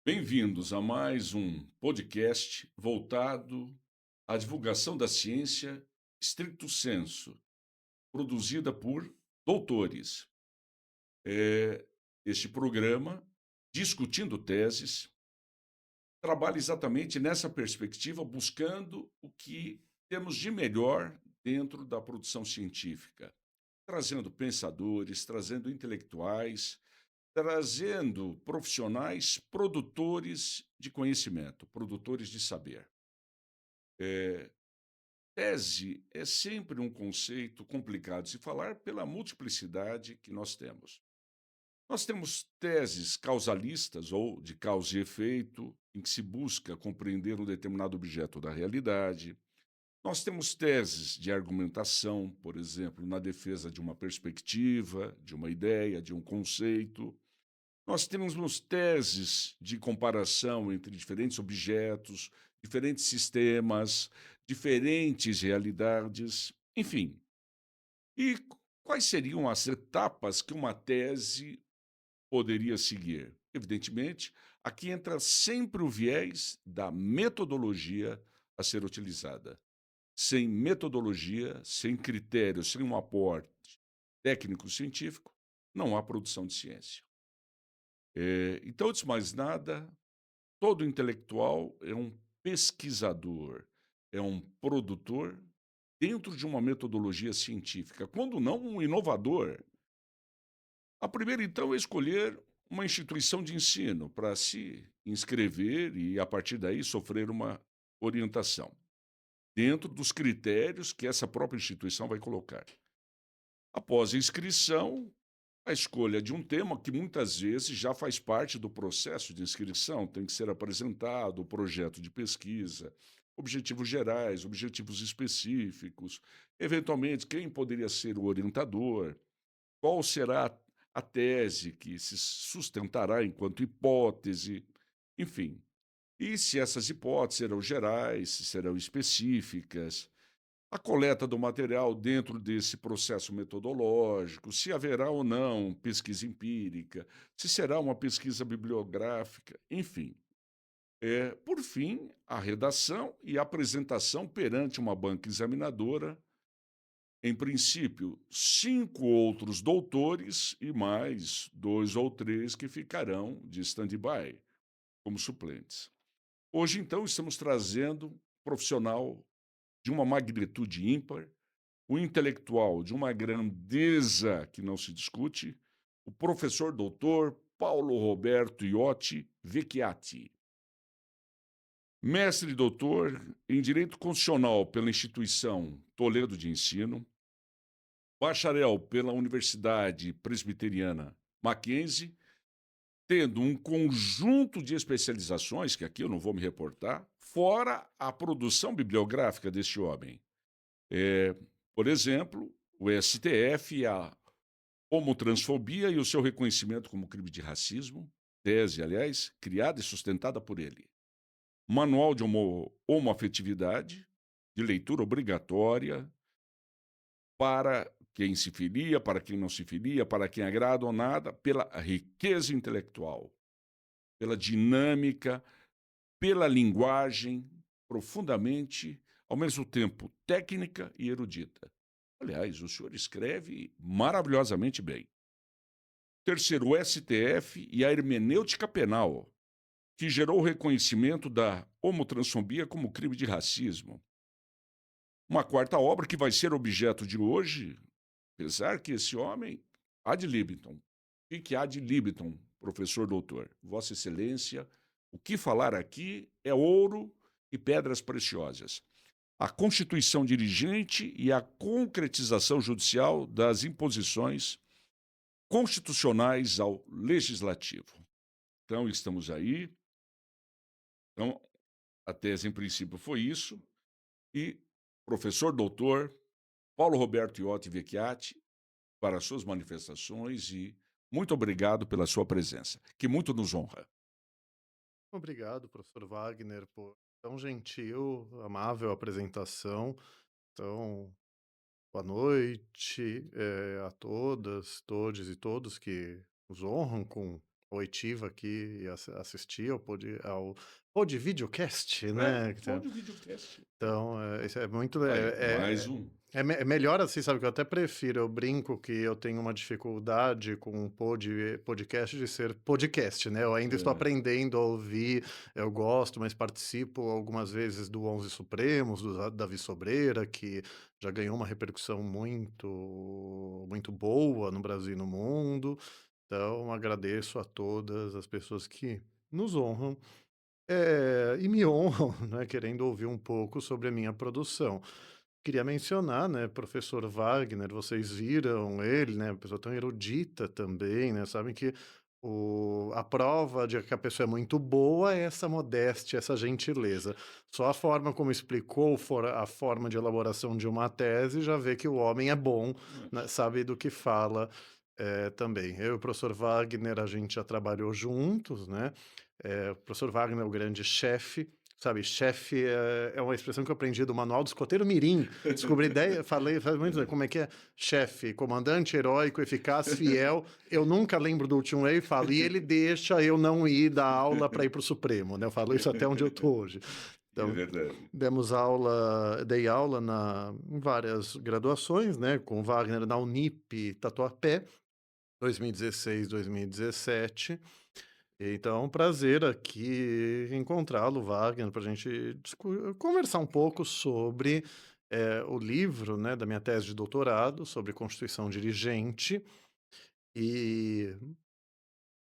Bem-vindos a mais um podcast voltado à divulgação da ciência stricto sensu, produzida por doutores. Este programa, discutindo teses, trabalha exatamente nessa perspectiva, buscando o que temos de melhor dentro da produção científica, trazendo pensadores, trazendo intelectuais, trazendo profissionais produtores de conhecimento, produtores de saber. Tese é sempre um conceito complicado de se falar pela multiplicidade que nós temos. Nós temos teses causalistas ou de causa e efeito, em que se busca compreender um determinado objeto da realidade. Nós temos teses de argumentação, por exemplo, na defesa de uma perspectiva, de uma ideia, de um conceito. Nós temos teses de comparação entre diferentes objetos, diferentes sistemas, diferentes realidades, enfim. E quais seriam as etapas que uma tese poderia seguir? Evidentemente, aqui entra sempre o viés da metodologia a ser utilizada. Sem metodologia, sem critérios, sem um aporte técnico-científico, não há produção de ciência. Então, antes de mais nada, todo intelectual é um pesquisador, é um produtor dentro de uma metodologia científica, quando não um inovador. A primeira, então, é escolher uma instituição de ensino para se inscrever e, a partir daí, sofrer uma orientação, dentro dos critérios que essa própria instituição vai colocar. Após a inscrição, a escolha de um tema que muitas vezes já faz parte do processo de inscrição, tem que ser apresentado o projeto de pesquisa, objetivos gerais, objetivos específicos, eventualmente quem poderia ser o orientador, qual será a tese que se sustentará enquanto hipótese, enfim. E se essas hipóteses serão gerais, se serão específicas, a coleta do material dentro desse processo metodológico, se haverá ou não pesquisa empírica, se será uma pesquisa bibliográfica, enfim. Por fim, a redação e a apresentação perante uma banca examinadora, em princípio, 5 outros doutores e mais 2 ou 3 que ficarão de stand-by como suplentes. Hoje, então, estamos trazendo um profissional de uma magnitude ímpar, o intelectual de uma grandeza que não se discute, o professor doutor Paulo Roberto Iotti Vecchiati, mestre e doutor em Direito Constitucional pela instituição Toledo de Ensino, bacharel pela Universidade Presbiteriana Mackenzie, tendo um conjunto de especializações, que aqui eu não vou me reportar, fora a produção bibliográfica deste homem. É, por exemplo, o STF e a homotransfobia e o seu reconhecimento como crime de racismo, tese, aliás, criada e sustentada por ele. Manual de homoafetividade, de leitura obrigatória para quem se filia, para quem não se filia, para quem agrada ou nada, pela riqueza intelectual, pela dinâmica, pela linguagem profundamente, ao mesmo tempo técnica e erudita. Aliás, o senhor escreve maravilhosamente bem. Terceiro, o STF e a hermenêutica penal, que gerou o reconhecimento da homotransfobia como crime de racismo. Uma quarta obra que vai ser objeto de hoje, apesar que esse homem, ad libitum. O que há de libitum, professor doutor? Vossa Excelência, o que falar aqui é ouro e pedras preciosas. A constituição dirigente e a concretização judicial das imposições constitucionais ao legislativo. Então, estamos aí. Então, a tese, em princípio, foi isso. E professor doutor Paulo Roberto Iotti Vecchiati, para as suas manifestações e muito obrigado pela sua presença, que muito nos honra. Obrigado, professor Wagner, por tão gentil, amável apresentação. Então, boa noite, a todas, todes e todos que nos honram com oitiva aqui e assistir ao pod videocast, É, né, pode o videocast. então, isso é muito Aí, mais um. é melhor assim, sabe, que eu até prefiro, eu brinco que eu tenho uma dificuldade com podcast de ser podcast, né, eu ainda estou É, aprendendo a ouvir, eu gosto, mas participo algumas vezes do Onze Supremos, do Davi Sobreira, que já ganhou uma repercussão muito boa no Brasil e no mundo, então agradeço a todas as pessoas que nos honram e me honram, né, querendo ouvir um pouco sobre a minha produção. Queria mencionar, né, professor Wagner, vocês viram ele, né, uma pessoa tão erudita também, né, sabem que a prova de que a pessoa é muito boa é essa modéstia, essa gentileza. Só a forma como explicou a forma de elaboração de uma tese já vê que o homem é bom, né, sabe do que fala também. Eu e o professor Wagner, a gente já trabalhou juntos, né, o professor Wagner é o grande chefe, sabe, chefe é uma expressão que eu aprendi do manual do escoteiro mirim, descobri ideia, falei faz muitos anos, como é que é? Chefe, comandante heróico, eficaz, fiel, eu nunca lembro do último e falo, e ele deixa eu não ir dar aula para ir para o Supremo, né, eu falo isso até onde eu tô hoje. é Então, verdade. dei aula em várias graduações, né, com Wagner na Unip Tatuapé, 2016, 2017. Então, é um prazer aqui encontrá-lo, Wagner, para a gente conversar um pouco sobre o livro, né, da minha tese de doutorado sobre Constituição Dirigente e,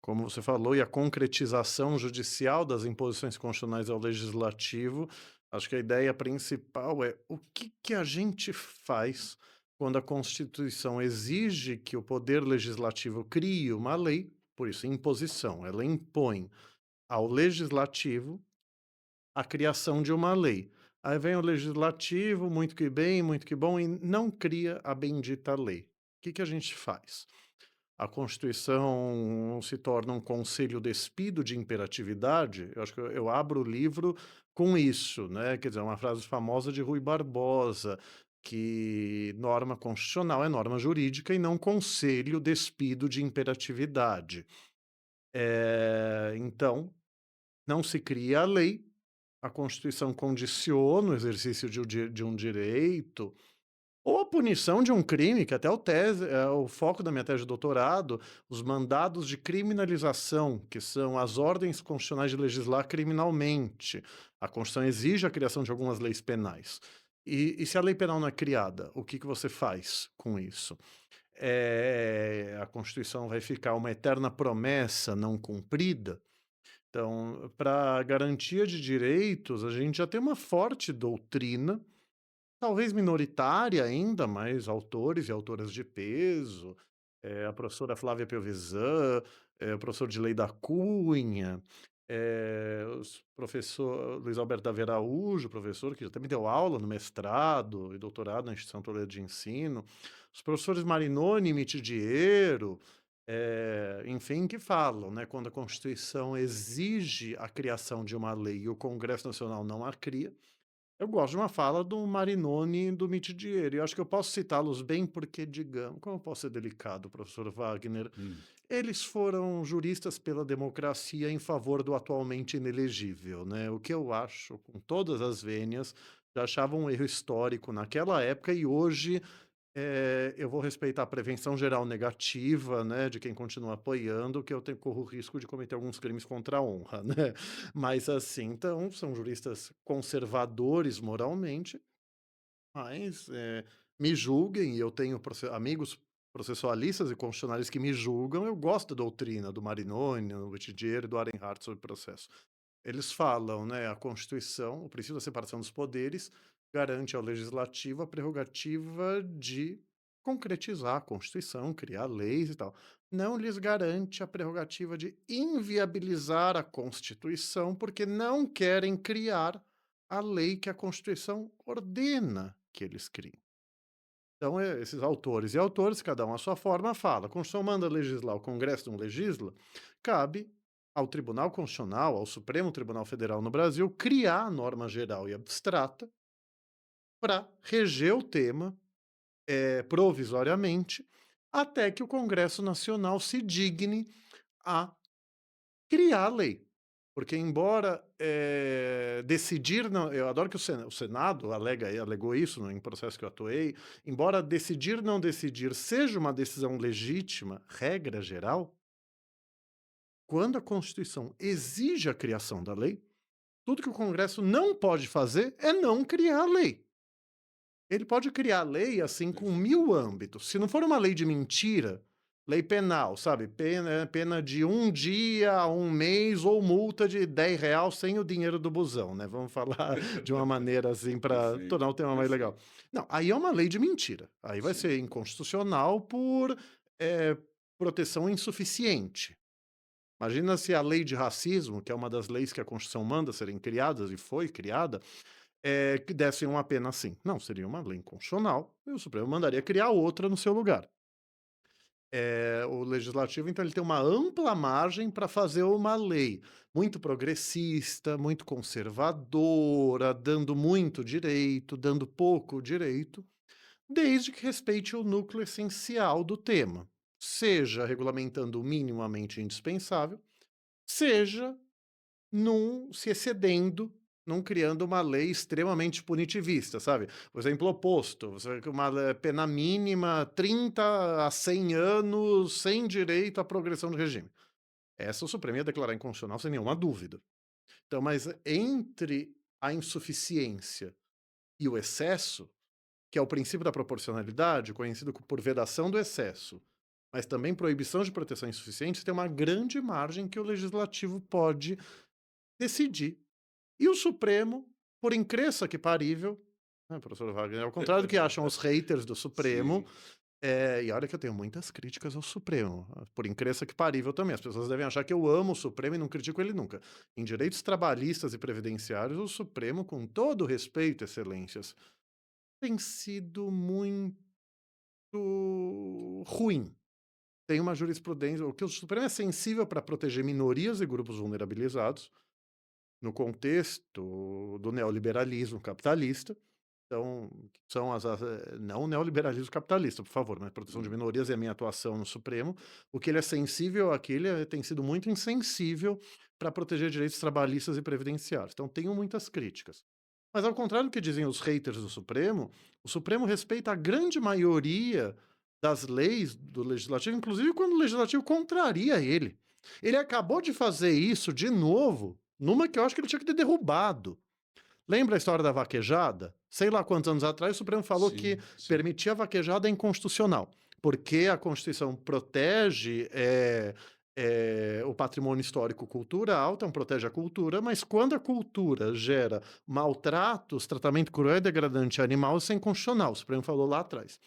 como você falou, e a concretização judicial das imposições constitucionais ao legislativo. Acho que a ideia principal é o que que a gente faz quando a Constituição exige que o poder legislativo crie uma lei, por isso, imposição, ela impõe ao legislativo a criação de uma lei. Aí vem o legislativo, muito que bem, muito que bom, e não cria a bendita lei. O que que a gente faz? A Constituição se torna um conselho despido de imperatividade. Eu acho que eu abro o livro com isso, né? Quer dizer, uma frase famosa de Rui Barbosa, que norma constitucional é norma jurídica e não conselho despido de imperatividade. Então, não se cria a lei, a Constituição condiciona o exercício de um direito, ou a punição de um crime, que até é o foco da minha tese de doutorado, os mandados de criminalização, que são as ordens constitucionais de legislar criminalmente. A Constituição exige a criação de algumas leis penais. E se a lei penal não é criada, o que que você faz com isso? A Constituição vai ficar uma eterna promessa não cumprida? Então, para garantia de direitos, a gente já tem uma forte doutrina, talvez minoritária ainda, mas autores e autoras de peso, a professora Flávia Piovesan, o professor Lei da Cunha, os professor Luiz Alberto Taveira Araújo, professor que já também deu aula no mestrado e doutorado na Instituição Toledo de Ensino, os professores Marinoni e Mitidiero, enfim, que falam, né, quando a Constituição exige a criação de uma lei e o Congresso Nacional não a cria, eu gosto de uma fala do Marinoni e do Mitidiero, e eu acho que eu posso citá-los bem porque, digamos, como eu posso ser delicado, professor Wagner, Hum. eles foram juristas pela democracia em favor do atualmente inelegível, né, o que eu acho, com todas as vênias, já achava um erro histórico naquela época e hoje eu vou respeitar a prevenção geral negativa, né, de quem continua apoiando, que eu corro o risco de cometer alguns crimes contra a honra, né. Mas assim, então, são juristas conservadores moralmente, mas, me julguem e eu tenho amigos processualistas e constitucionalistas que me julgam, eu gosto da doutrina do Marinoni, do Wittigier e do Arenhardt sobre processo. Eles falam, né, a Constituição, o princípio da separação dos poderes, garante ao legislativo a prerrogativa de concretizar a Constituição, criar leis e tal. Não lhes garante a prerrogativa de inviabilizar a Constituição, porque não querem criar a lei que a Constituição ordena que eles criem. Então, esses autores e autores, cada um à sua forma, fala. A Constituição manda legislar, o Congresso não legisla, cabe ao Tribunal Constitucional, ao Supremo Tribunal Federal no Brasil, criar norma geral e abstrata para reger o tema provisoriamente, até que o Congresso Nacional se digne a criar a lei. Porque embora, decidir não eu adoro que o Senado alegou isso em processo que eu atuei, embora decidir não decidir seja uma decisão legítima, regra geral, quando a Constituição exige a criação da lei, tudo que o Congresso não pode fazer é não criar a lei. Ele pode criar lei, assim, com Perfeito. 1000 âmbitos. Se não for uma lei de mentira, lei penal, sabe, pena de 1 dia a 1 mês ou multa de R$ 10 sem o dinheiro do busão, né, vamos falar de uma maneira, assim, para Perfeito, tornar o tema mais legal. perfeito. Não, aí é uma lei de mentira, aí vai Sim. ser inconstitucional por, eh, proteção insuficiente. Imagina se a lei de racismo, que é uma das leis que a Constituição manda serem criadas e foi criada, que dessem uma pena assim. Não, seria uma lei inconstitucional e o Supremo mandaria criar outra no seu lugar. O legislativo, então, ele tem uma ampla margem para fazer uma lei muito progressista, muito conservadora, dando muito direito, dando pouco direito, desde que respeite o núcleo essencial do tema, seja regulamentando o minimamente indispensável, seja se excedendo, não criando uma lei extremamente punitivista, sabe. O exemplo oposto, você vê que uma pena mínima 30 a 100 anos sem direito à progressão do regime. Essa o Supremo ia declarar inconstitucional sem nenhuma dúvida. Então, mas entre a insuficiência e o excesso, que é o princípio da proporcionalidade, conhecido por vedação do excesso, mas também proibição de proteção insuficiente, tem uma grande margem que o legislativo pode decidir. E o Supremo, por incrível que parível, né, professor Wagner, ao contrário do que acham os haters do Supremo, Sim. e olha que eu tenho muitas críticas ao Supremo, por incrível que parível também, as pessoas devem achar que eu amo o Supremo e não critico ele nunca. Em direitos trabalhistas e previdenciários, o Supremo, com todo o respeito, excelências, tem sido muito ruim. Tem uma jurisprudência, o que o Supremo é sensível para proteger minorias e grupos vulnerabilizados, no contexto do neoliberalismo capitalista. Então, são não o neoliberalismo capitalista, por favor, mas proteção de Hum. minorias é a minha atuação no Supremo. O que ele é sensível aqui, tem sido muito insensível para proteger direitos trabalhistas e previdenciários. Então, tenho muitas críticas. Mas, ao contrário do que dizem os haters do Supremo, o Supremo respeita a grande maioria das leis do Legislativo, inclusive quando o Legislativo contraria ele. Ele acabou de fazer isso de novo, numa que eu acho que ele tinha que ter derrubado. Lembra a história da vaquejada? Sei lá quantos anos atrás o Supremo falou que Sim, sim. permitir a vaquejada é inconstitucional, porque a Constituição protege, o patrimônio histórico cultural, então protege a cultura, mas quando a cultura gera maltratos, tratamento cruel e degradante a animal, isso é inconstitucional, o Supremo falou lá atrás.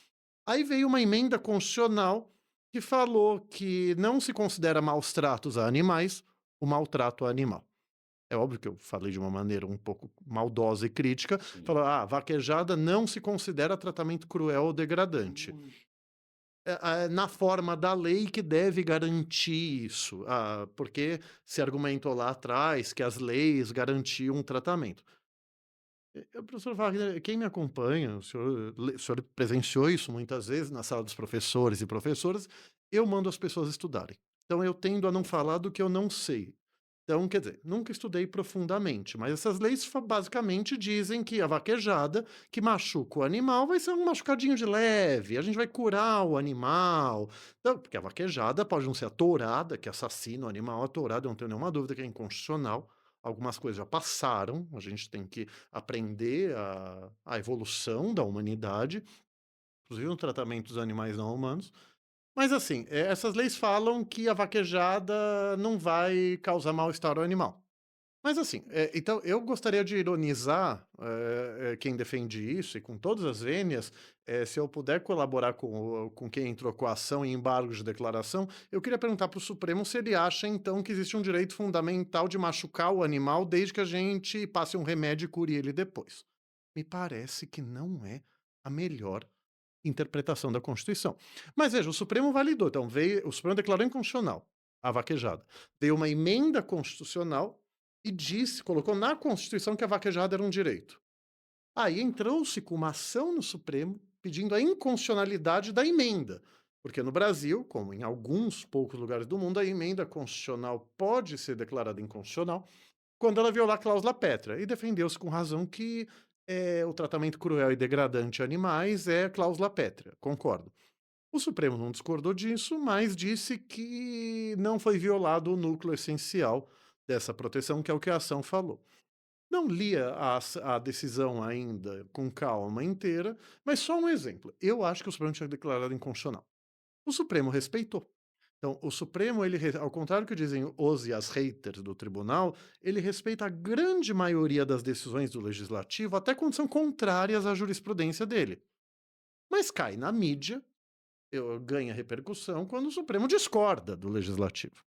Aí veio uma emenda constitucional que falou que não se considera maus tratos a animais o maltrato a animal. É óbvio que eu falei de uma maneira um pouco maldosa e crítica, Sim. falou: "Ah, vaquejada não se considera tratamento cruel ou degradante". Hum. Na forma da lei que deve garantir isso, porque se argumentou lá atrás que as leis garantiam um tratamento. Professor Wagner, quem me acompanha, o senhor presenciou isso muitas vezes na sala dos professores e professoras, eu mando as pessoas estudarem. Então eu tendo a não falar do que eu não sei. Então, quer dizer, nunca estudei profundamente, mas essas leis basicamente dizem que a vaquejada que machuca o animal vai ser um machucadinho de leve, a gente vai curar o animal. Então, porque a vaquejada pode não ser a tourada, que assassina o animal, a tourada, eu não tenho nenhuma dúvida que é inconstitucional. Algumas coisas já passaram, a gente tem que aprender a evolução da humanidade, inclusive no tratamento dos animais não humanos. Mas assim, essas leis falam que a vaquejada não vai causar mal-estar ao animal. Mas assim, então eu gostaria de ironizar, quem defende isso e com todas as vênias, se eu puder colaborar com quem entrou com a ação em embargos de declaração, eu queria perguntar para o Supremo se ele acha então que existe um direito fundamental de machucar o animal desde que a gente passe um remédio e cure ele depois. Me parece que não é a melhor interpretação da Constituição. Mas veja, o Supremo validou, então veio o Supremo declarou inconstitucional a vaquejada. Veio uma emenda constitucional e disse colocou na Constituição que a vaquejada era um direito. Aí entrou-se com uma ação no Supremo pedindo a inconstitucionalidade da emenda, Porque no Brasil, como em alguns poucos lugares do mundo, a emenda constitucional pode ser declarada inconstitucional quando ela violar a cláusula pétrea, e defendeu-se com razão que o tratamento cruel e degradante a animais é cláusula pétrea, concordo. O Supremo não discordou disso, mas disse que não foi violado o núcleo essencial dessa proteção, que é o que a ação falou. Não li a decisão ainda com calma inteira, mas só um exemplo. Eu acho que o Supremo tinha declarado inconstitucional. O Supremo respeitou. Então, o Supremo, ao contrário do que dizem os e as haters do tribunal, ele respeita a grande maioria das decisões do legislativo, até quando são contrárias à jurisprudência dele. Mas cai na mídia, ganha repercussão quando o Supremo discorda do legislativo.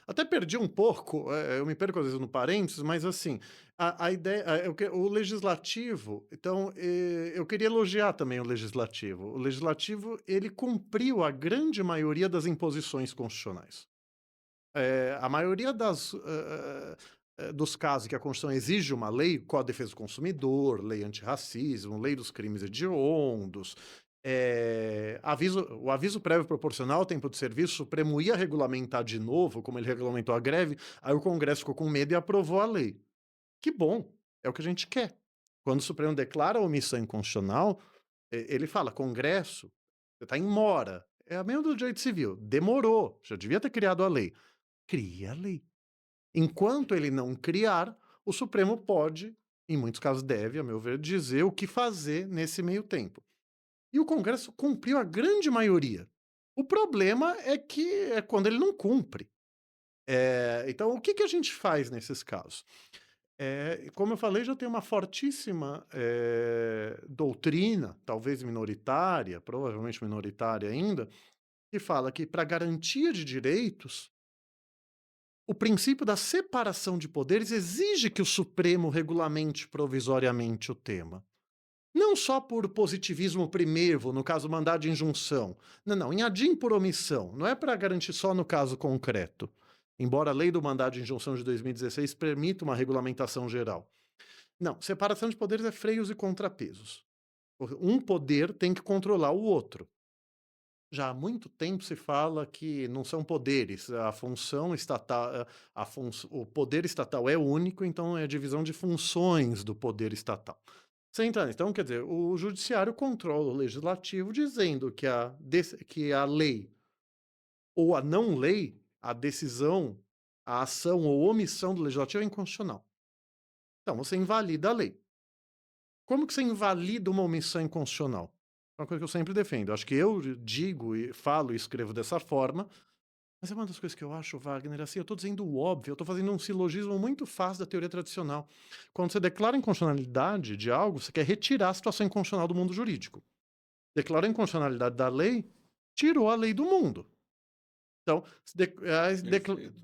Até perdi um pouco, eu me perco às vezes no parênteses, mas assim, a ideia, o legislativo, então, eu queria elogiar também o legislativo. O legislativo, ele cumpriu a grande maioria das imposições constitucionais. A maioria dos casos que a Constituição exige uma lei, Código de Defesa do Consumidor, lei antirracismo, lei dos crimes hediondos, o aviso prévio proporcional ao tempo de serviço, o Supremo ia regulamentar de novo, como ele regulamentou a greve, aí o Congresso ficou com medo e aprovou a lei. Que bom, é o que a gente quer. Quando o Supremo declara a omissão inconstitucional, ele fala, Congresso, você está em mora. É a mesma do direito civil. Demorou, já devia ter criado a lei. Cria a lei. Enquanto ele não criar, o Supremo pode, em muitos casos deve, a meu ver, dizer o que fazer nesse meio tempo. E o Congresso cumpriu a grande maioria. O problema é que é quando ele não cumpre. Então, o que a gente faz nesses casos? Como eu falei, já tem uma fortíssima doutrina, talvez minoritária, provavelmente minoritária ainda, que fala que para garantia de direitos, o princípio da separação de poderes exige que o Supremo regulamente provisoriamente o tema. Não só por positivismo primevo, no caso mandado de injunção. Não, em adim por omissão. Não é para garantir só no caso concreto. Embora a lei do mandado de injunção de 2016 permita uma regulamentação geral. Não, separação de poderes é freios e contrapesos. Um poder tem que controlar o outro. Já há muito tempo se fala que não são poderes, a função estatal, o poder estatal é único, então é a divisão de funções do poder estatal. Então, quer dizer, o judiciário controla o legislativo dizendo que a lei ou a não lei, a decisão, a ação ou omissão do legislativo é inconstitucional. Então, você invalida a lei. Como que você invalida uma omissão inconstitucional? É uma coisa que eu sempre defendo. Acho que eu digo e falo e escrevo dessa forma, mas é uma das coisas que eu acho, Wagner, assim, eu estou dizendo o óbvio, eu estou fazendo um silogismo muito fácil da teoria tradicional. Quando você declara inconstitucionalidade de algo, você quer retirar a situação inconstitucional do mundo jurídico. Declara a inconstitucionalidade da lei, tirou a lei do mundo. Então, Perfeito,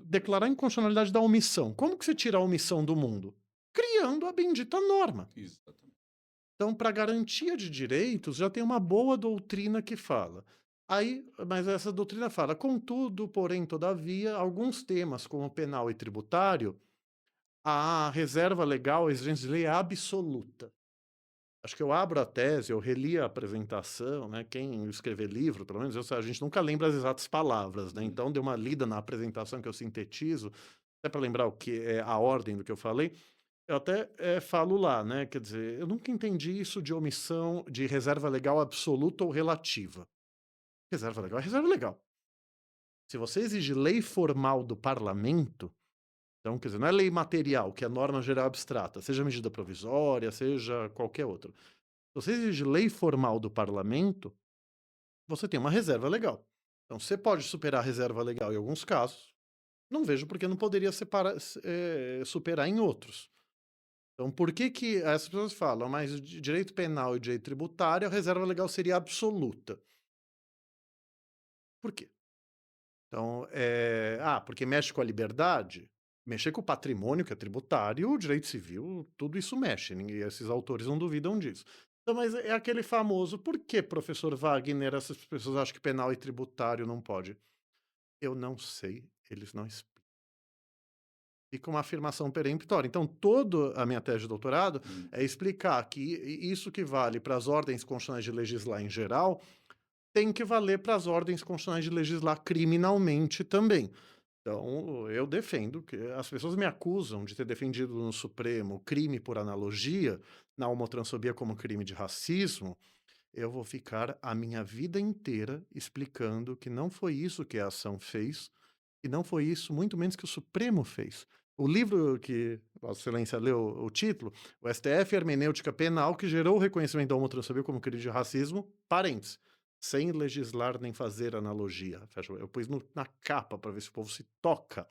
declarar a perfeito. inconstitucionalidade da omissão. Como que você tira a omissão do mundo? Criando a bendita norma. Exatamente. Então, para garantia de direitos, já tem uma boa doutrina que fala. Mas essa doutrina fala, contudo, porém, todavia, alguns temas, como penal e tributário, a reserva legal, a exigência de lei é absoluta. Acho que eu abro a tese, eu reli a apresentação, né? Quem escrever livro, pelo menos, a gente nunca lembra as exatas palavras, né? Hum. Então, dei uma lida na apresentação que eu sintetizo, até para lembrar o que é a ordem do que eu falei. Eu até, falo lá, né, quer dizer, eu nunca entendi isso de omissão de reserva legal absoluta ou relativa. Reserva legal é reserva legal. Se você exige lei formal do parlamento, então, quer dizer, não é lei material, que é norma geral abstrata, seja medida provisória, seja qualquer outra. Se você exige lei formal do parlamento, você tem uma reserva legal. Então, você pode superar a reserva legal em alguns casos, não vejo por que não poderia superar em outros. Então, por que que as pessoas falam, mas direito penal e direito tributário, a reserva legal seria absoluta? Por quê? Então, porque mexe com a liberdade? Mexer com o patrimônio, que é tributário, o direito civil, tudo isso mexe, esses autores não duvidam disso. Então, mas é aquele famoso, por que, professor Wagner, essas pessoas acham que penal e tributário não pode? Eu não sei, eles não explicam. Fica uma afirmação peremptória. Então, toda a minha tese de doutorado Hum. é explicar que isso que vale para as ordens constitucionais de legislar em geral tem que valer para as ordens constitucionais de legislar criminalmente também. Então, eu defendo que as pessoas me acusam de ter defendido no Supremo crime por analogia, na homotransfobia como crime de racismo. Eu vou ficar a minha vida inteira explicando que não foi isso que a ação fez, e não foi isso, muito menos que o Supremo fez. O livro que Vossa Excelência leu o título, o STF Hermenêutica Penal, que gerou o reconhecimento da homotransfobia como crime de racismo, parênteses, sem legislar nem fazer analogia. Fecha, eu pus na capa para ver se o povo se toca.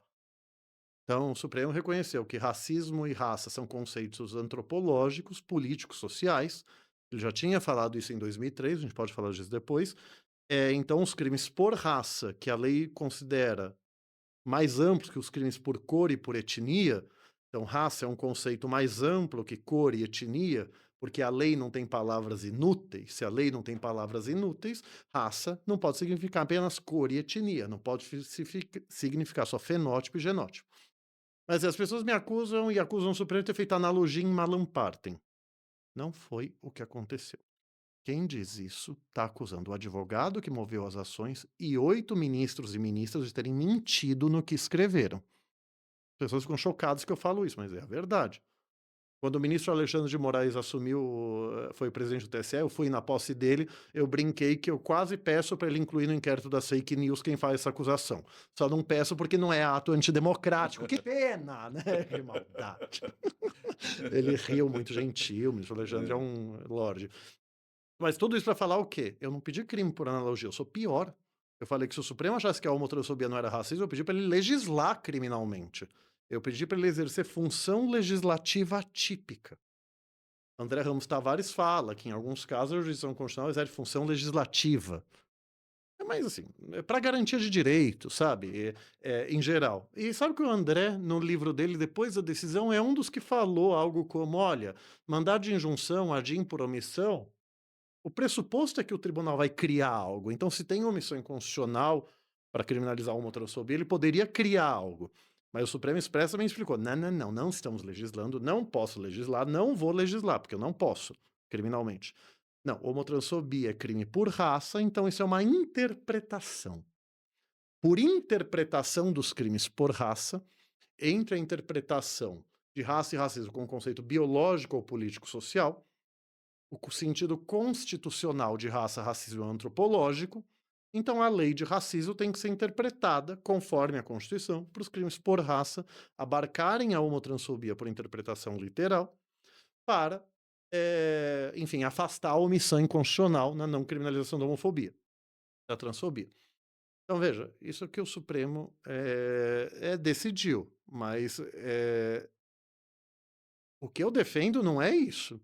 Então, o Supremo reconheceu que racismo e raça são conceitos antropológicos, políticos, sociais. Ele já tinha falado isso em 2003, a gente pode falar disso depois. Então, os crimes por raça, que a lei considera mais amplos que os crimes por cor e por etnia, então raça é um conceito mais amplo que cor e etnia, porque a lei não tem palavras inúteis. Se a lei não tem palavras inúteis, raça não pode significar apenas cor e etnia, não pode significar só fenótipo e genótipo. Mas as pessoas me acusam e acusam o Supremo de ter feito analogia em Malam Partem. Não foi o que aconteceu. Quem diz isso está acusando o advogado que moveu as ações e 8 ministros e ministras de terem mentido no que escreveram. As pessoas ficam chocadas que eu falo isso, mas é a verdade. Quando o ministro Alexandre de Moraes assumiu, foi presidente do TSE, eu fui na posse dele, eu brinquei que eu quase peço para ele incluir no inquérito das fake news quem faz essa acusação. Só não peço porque não é ato antidemocrático. Que pena, né? Que maldade. Ele riu muito gentil, o ministro Alexandre é É. um lorde. Mas tudo isso para falar o quê? Eu não pedi crime por analogia, eu sou pior. Eu falei que se o Supremo achasse que a homotransfobia não era racismo, eu pedi para ele legislar criminalmente. Eu pedi para ele exercer função legislativa atípica. André Ramos Tavares fala que, em alguns casos, a jurisdição constitucional exerce função legislativa. Mas, assim, é para garantia de direito, sabe? Em geral. E sabe que o André, no livro dele, depois da decisão, é um dos que falou algo como: olha, mandado de injunção, adim por omissão, o pressuposto é que o tribunal vai criar algo. Então, se tem omissão inconstitucional para criminalizar a homotransfobia, ele poderia criar algo. Mas o Supremo expressamente explicou: não, não, não, não estamos legislando, não posso legislar, não vou legislar, porque eu não posso, criminalmente. Não, homotransfobia é crime por raça, então isso é uma interpretação. Por interpretação dos crimes por raça, entre a interpretação de raça e racismo como conceito biológico ou político-social, o sentido constitucional de raça, racismo antropológico, então a lei de racismo tem que ser interpretada, conforme a Constituição, para os crimes por raça abarcarem a homotransfobia por interpretação literal, para, enfim, afastar a omissão inconstitucional na não criminalização da homofobia, da transfobia. Então, veja, isso que o Supremo decidiu, mas o que eu defendo não é isso.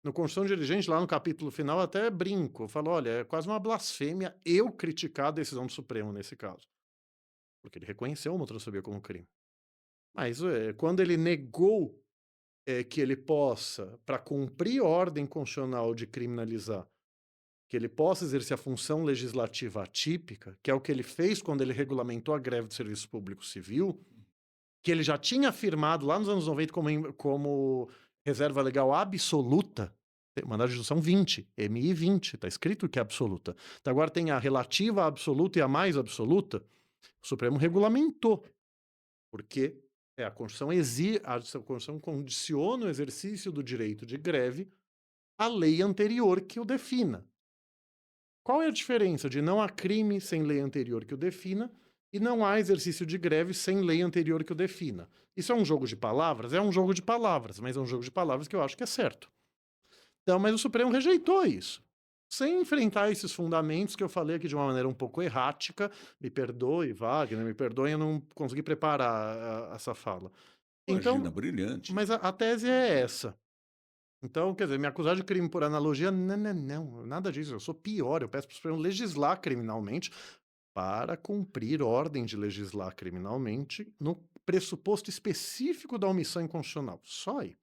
No Constituição Dirigente, lá no capítulo final, até brinco. Eu falo, olha, é quase uma blasfêmia eu criticar a decisão do Supremo nesse caso. Porque ele reconheceu a homotransfobia como crime. Mas quando ele negou que ele possa, para cumprir ordem constitucional de criminalizar, que ele possa exercer a função legislativa atípica, que é o que ele fez quando ele regulamentou a greve do serviço público civil, que ele já tinha afirmado lá nos anos 90 como reserva legal absoluta, mandado de instrução 20, MI 20, está escrito que é absoluta. Então agora tem a relativa absoluta e a mais absoluta. O Supremo regulamentou, porque a Constituição condiciona o exercício do direito de greve à lei anterior que o defina. Qual é a diferença de não há crime sem lei anterior que o defina e não há exercício de greve sem lei anterior que o defina? Isso é um jogo de palavras? É um jogo de palavras, mas é um jogo de palavras que eu acho que é certo. Então, mas o Supremo rejeitou isso. Sem enfrentar esses fundamentos que eu falei aqui de uma maneira um pouco errática. Me perdoe, Wagner, me perdoe, eu não consegui preparar essa fala. Imagina, Então, brilhante. mas a tese é essa. Então, quer dizer, me acusar de crime por analogia, não, não, não, nada disso. Eu sou pior, eu peço para o Supremo legislar criminalmente para cumprir ordem de legislar criminalmente no pressuposto específico da omissão inconstitucional. Só aí.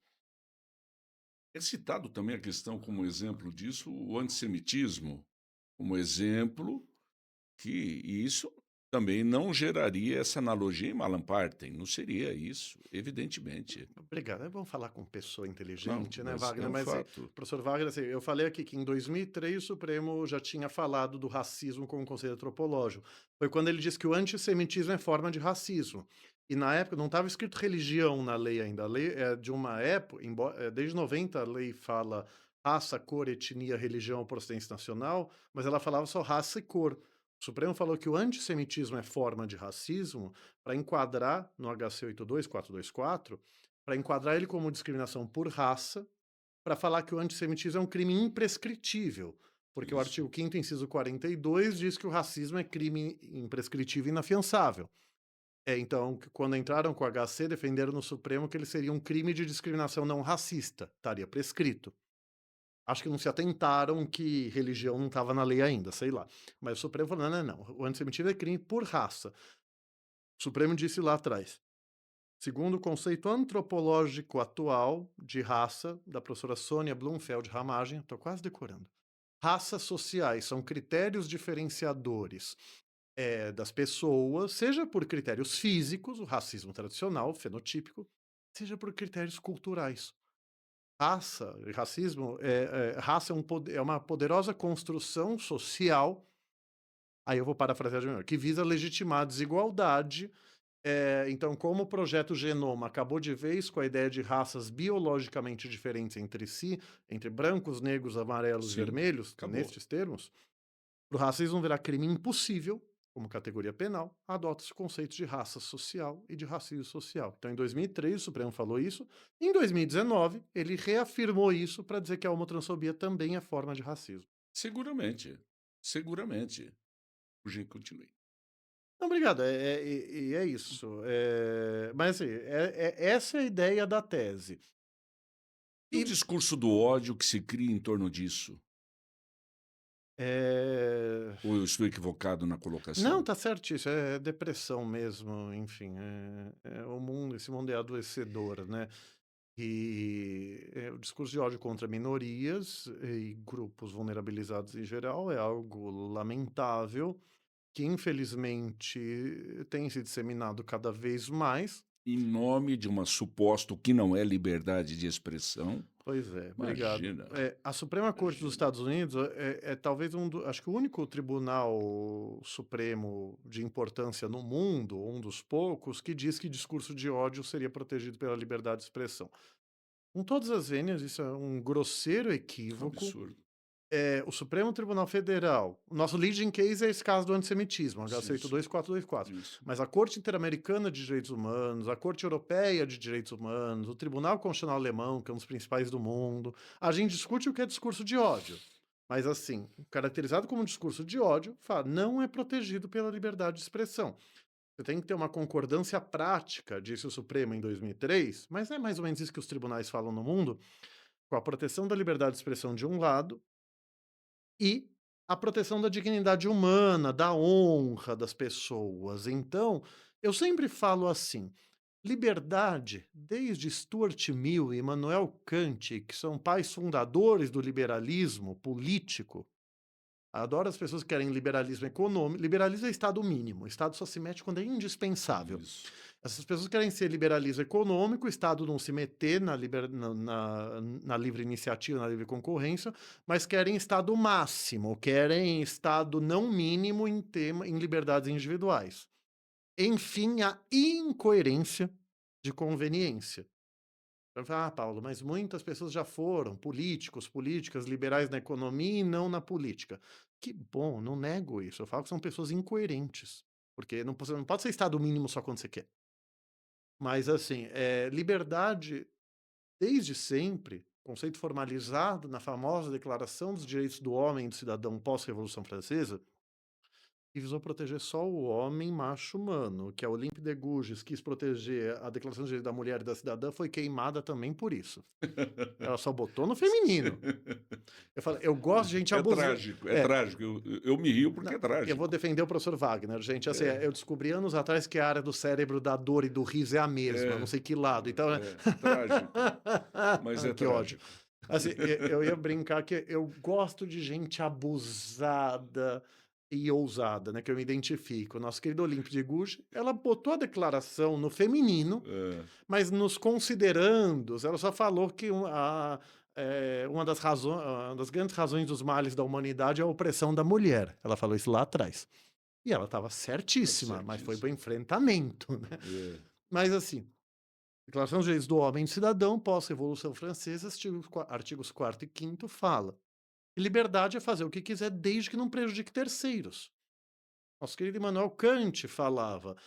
É citado também a questão como exemplo disso, o antissemitismo, como exemplo que e isso também não geraria essa analogia em Alan Partem, não seria isso, evidentemente. Obrigado. É bom falar com pessoa Não, inteligente, né, mas é Wagner? um Mas, assim, fato. professor Wagner, assim, eu falei aqui que em 2003 o Supremo já tinha falado do racismo como conceito antropológico. Foi quando ele disse que o antissemitismo é forma de racismo. E na época não estava escrito religião na lei ainda. A lei é de uma época, desde 90 a lei fala raça, cor, etnia, religião, procedência nacional, mas ela falava só raça e cor. O Supremo falou que o antissemitismo é forma de racismo para enquadrar no HC 82424, para enquadrar ele como discriminação por raça, para falar que o antissemitismo é um crime imprescritível, porque o Isso. artigo 5º, inciso 42, diz que o racismo é crime imprescritível e inafiançável. Então, quando entraram com o HC, defenderam no Supremo que ele seria um crime de discriminação não racista, estaria prescrito. Acho que não se atentaram que religião não estava na lei ainda, sei lá. Mas o Supremo falou: não, não, não, o antissemitismo é crime por raça. O Supremo disse lá atrás, segundo o conceito antropológico atual de raça, da professora Sônia Blumfeld Ramagem, estou quase decorando. Raças sociais são critérios diferenciadores das pessoas, seja por critérios físicos, o racismo tradicional, fenotípico, seja por critérios culturais. Raça e racismo, raça é uma poderosa construção social, aí eu vou parafrasear de novo, que visa legitimar a desigualdade. Então, como o projeto Genoma acabou de vez com a ideia de raças biologicamente diferentes entre si, entre brancos, negros, amarelos e Sim, vermelhos, acabou. nestes termos, para o racismo virar crime impossível, como categoria penal, adota-se o conceito de raça social e de racismo social. Então, em 2003, o Supremo falou isso. Em 2019, ele reafirmou isso para dizer que a homotransfobia também é forma de racismo. Seguramente, seguramente. Por gentil, continue. Não, obrigado. E é isso. Mas assim, essa é a ideia da tese. E o E discurso do ódio que se cria em torno disso? é, Ou eu estou equivocado na não, colocação? tá certíssimo. É depressão mesmo. Enfim, o mundo, esse mundo é adoecedor, né? E o discurso de ódio contra minorias e grupos vulnerabilizados em geral é algo lamentável, que infelizmente tem se disseminado cada vez mais. Em nome de uma suposta, o que não é liberdade de expressão? Pois é, obrigado. Imagina, A Suprema Corte dos imagina. Estados Unidos é talvez acho que o único tribunal supremo de importância no mundo, um dos poucos, que diz que discurso de ódio seria protegido pela liberdade de expressão. Com todas as vênias, isso é um grosseiro Um equívoco. absurdo. O Supremo Tribunal Federal, o nosso leading case é esse caso do antissemitismo, Sim, HC sim. 82424. Isso. Mas a Corte Interamericana de Direitos Humanos, a Corte Europeia de Direitos Humanos, o Tribunal Constitucional Alemão, que é um dos principais do mundo, a gente discute o que é discurso de ódio. Mas, assim, caracterizado como discurso de ódio, fala, não é protegido pela liberdade de expressão. Você tem que ter uma concordância prática, disse o Supremo em 2003, mas é mais ou menos isso que os tribunais falam no mundo, com a proteção da liberdade de expressão de um lado e a proteção da dignidade humana, da honra das pessoas. Então, eu sempre falo assim: liberdade, desde Stuart Mill e Immanuel Kant, que são pais fundadores do liberalismo político. Adoro as pessoas que querem liberalismo econômico. Liberalismo é Estado mínimo. O Estado só se mete quando é indispensável. Isso. Essas pessoas querem ser liberalismo econômico, o Estado não se meter na livre iniciativa, na livre concorrência, mas querem Estado máximo, querem Estado não mínimo em liberdades individuais. Enfim, a incoerência de conveniência. Paulo, mas muitas pessoas já foram políticos, políticas liberais na economia e não na política. Que bom, não nego isso. Eu falo que são pessoas incoerentes. Porque você não pode ser Estado mínimo só quando você quer. Mas, assim, liberdade, desde sempre, conceito formalizado na famosa Declaração dos Direitos do Homem e do Cidadão pós-Revolução Francesa, que visou proteger só o homem macho humano, que a Olympe de Gouges quis proteger a Declaração dos Direitos da Mulher e da Cidadã, foi queimada também por isso. Ela só botou no feminino. Eu falo, eu gosto de gente É abusando. trágico, é trágico. Eu me rio porque é Eu vou trágico. defender o professor Wagner, gente. Assim, É, eu descobri anos atrás que a área do cérebro da dor e do riso é a mesma, não é, sei que lado. Então, né? trágico, mas é Que ódio. trágico. Assim, eu ia brincar que eu gosto de gente abusada, e ousada, né, que eu me identifico. Nosso querido Olímpio de Gouges, ela botou a declaração no feminino, Hã. mas nos considerandos, ela só falou que uma das grandes razões dos males da humanidade é a opressão da mulher. Ela falou isso lá atrás. E ela estava Tá certíssima, mas foi para o certíssimo. enfrentamento, né. É. Mas assim, Declaração dos Direitos do Homem e do Cidadão, pós-Revolução Francesa, artigos 4º e 5º fala: liberdade é fazer o que quiser desde que não prejudique terceiros. Nosso querido Immanuel Kant falava,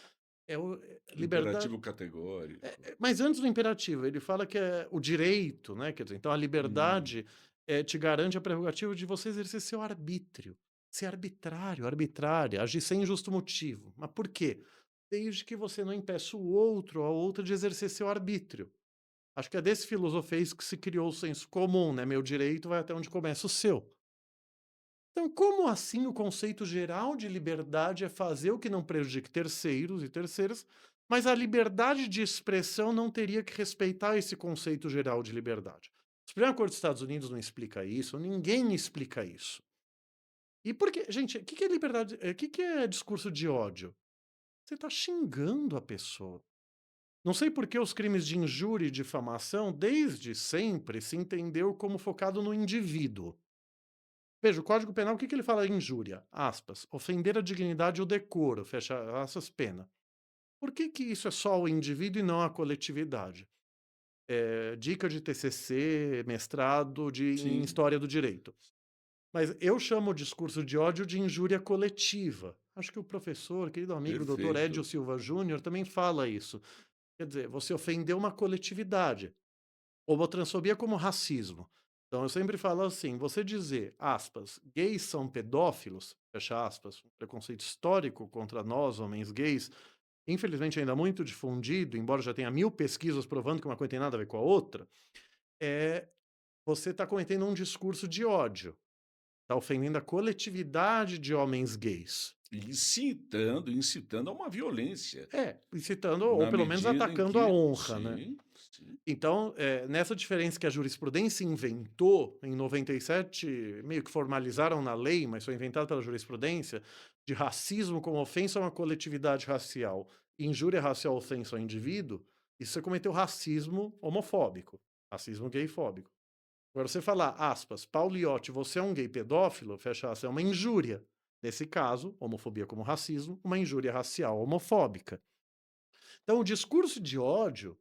liberdade. Imperativo categórico. Mas antes do imperativo, ele fala que é o direito, né? Quer dizer, então a Hum. liberdade te garante a prerrogativa de você exercer seu arbítrio, ser arbitrário, arbitrária, agir sem justo motivo. Mas por quê? Desde que você não impeça o outro ou a outra de exercer seu arbítrio. Acho que é desse filosofês que se criou o senso comum, né? Meu direito vai até onde começa o seu. Então, como assim o conceito geral de liberdade é fazer o que não prejudique terceiros e terceiras, mas a liberdade de expressão não teria que respeitar esse conceito geral de liberdade? O Supremo Corte dos Estados Unidos não explica isso, ninguém explica isso. E por que, gente, o que que é liberdade? O que que é discurso de ódio? Você está xingando a pessoa. Não sei por que os crimes de injúria e difamação, desde sempre, se entendeu como focado no indivíduo. Veja, o Código Penal, o que que ele fala? Injúria, aspas, ofender a dignidade ou decoro, fecha aspas, pena. Por que que isso é só o indivíduo e não a coletividade? Dica de TCC, mestrado em Sim, História do Direito. Mas eu chamo o discurso de ódio de injúria coletiva. Acho que o professor, querido amigo, doutor Edio perfeito. Silva Júnior, também fala isso. Quer dizer, você ofendeu uma coletividade. Homotransfobia como racismo. Então eu sempre falo assim, você dizer, aspas, gays são pedófilos, fecha aspas, um preconceito histórico contra nós, homens gays, infelizmente ainda muito difundido, embora já tenha 1000 pesquisas provando que uma coisa tem nada a ver com a outra, é você está cometendo um discurso de ódio, está ofendendo a coletividade de homens gays. Incitando a uma violência, Incitando ou na pelo menos medida em atacando a que honra, né? sim, sim, Então, nessa diferença que a jurisprudência inventou, em 97, meio que formalizaram na lei, mas foi inventado pela jurisprudência, de racismo como ofensa a uma coletividade racial, e injúria racial ofensa ao indivíduo, isso você cometeu racismo homofóbico, racismo gayfóbico. Agora, você falar, aspas, Paulo Iotti, você é um gay pedófilo, fecha aspas, é uma injúria. Nesse caso, homofobia como racismo, uma injúria racial homofóbica. Então, o discurso de ódio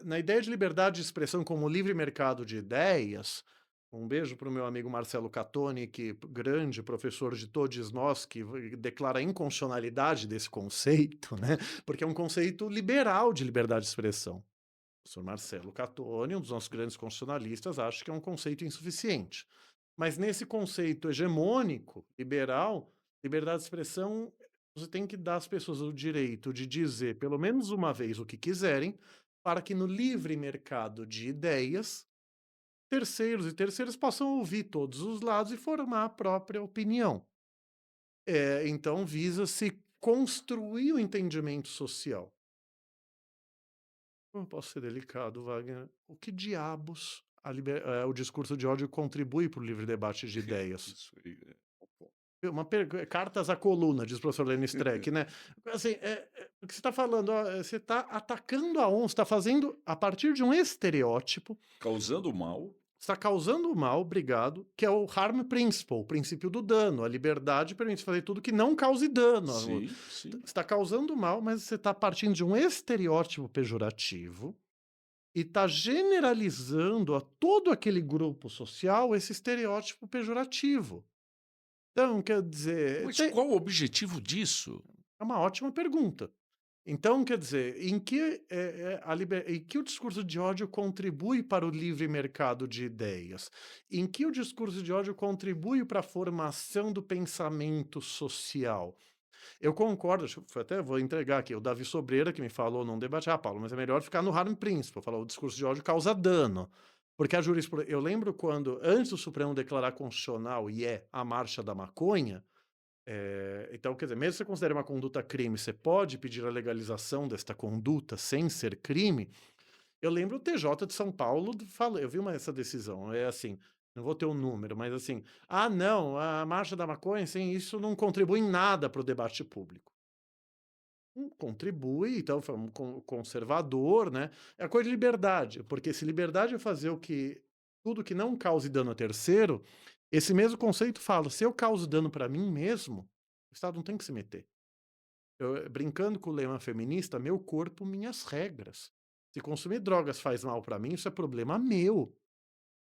na ideia de liberdade de expressão como livre mercado de ideias, um beijo para o meu amigo Marcelo Catoni, que grande professor de todos nós, que declara a inconstitucionalidade desse conceito, né? Porque é um conceito liberal de liberdade de expressão. O professor Marcelo Catoni, um dos nossos grandes constitucionalistas, acha que é um conceito insuficiente. Mas nesse conceito hegemônico, liberal, liberdade de expressão, você tem que dar às pessoas o direito de dizer pelo menos uma vez o que quiserem, para que no livre mercado de ideias, terceiros e terceiras possam ouvir todos os lados e formar a própria opinião. Então visa-se construir o entendimento social. Como eu posso ser delicado, Wagner? O que diabos o discurso de ódio contribui para o livre debate de ideias? isso aí, Cartas à coluna, diz o professor Lenny Streck, né? Assim, o que você está falando, ó, você está atacando a onça, está fazendo, a partir de um estereótipo, causando mal, está causando mal, obrigado, que é o harm principle, o princípio do dano. A liberdade permite fazer tudo que não cause dano. sim, sim. Você está causando mal, mas você está partindo de um estereótipo pejorativo e está generalizando a todo aquele grupo social esse estereótipo pejorativo. Então, quer dizer, Mas qual o objetivo disso? é uma ótima pergunta. Então, quer dizer, em que o discurso de ódio contribui para o livre mercado de ideias? Em que o discurso de ódio contribui para a formação do pensamento social? Eu concordo, até vou entregar aqui, o Davi Sobreira que me falou num debate, Paulo, mas é melhor ficar no harm principle, falou, o discurso de ódio causa dano. Porque a jurisprudência, eu lembro quando, antes do Supremo declarar constitucional e a marcha da maconha, então, quer dizer, mesmo que você considere uma conduta crime, você pode pedir a legalização desta conduta sem ser crime. Eu lembro o TJ de São Paulo, eu vi essa decisão, é assim, não vou ter o número, mas assim, ah, não, a marcha da maconha, assim, isso não contribui em nada para o debate público. Contribui, então foi um conservador, né? É a coisa de liberdade, porque se liberdade é fazer o que tudo que não cause dano a terceiro, esse mesmo conceito fala, se eu causo dano para mim mesmo, o Estado não tem que se meter. Brincando com o lema feminista, meu corpo, minhas regras. Se consumir drogas faz mal para mim, isso é problema meu.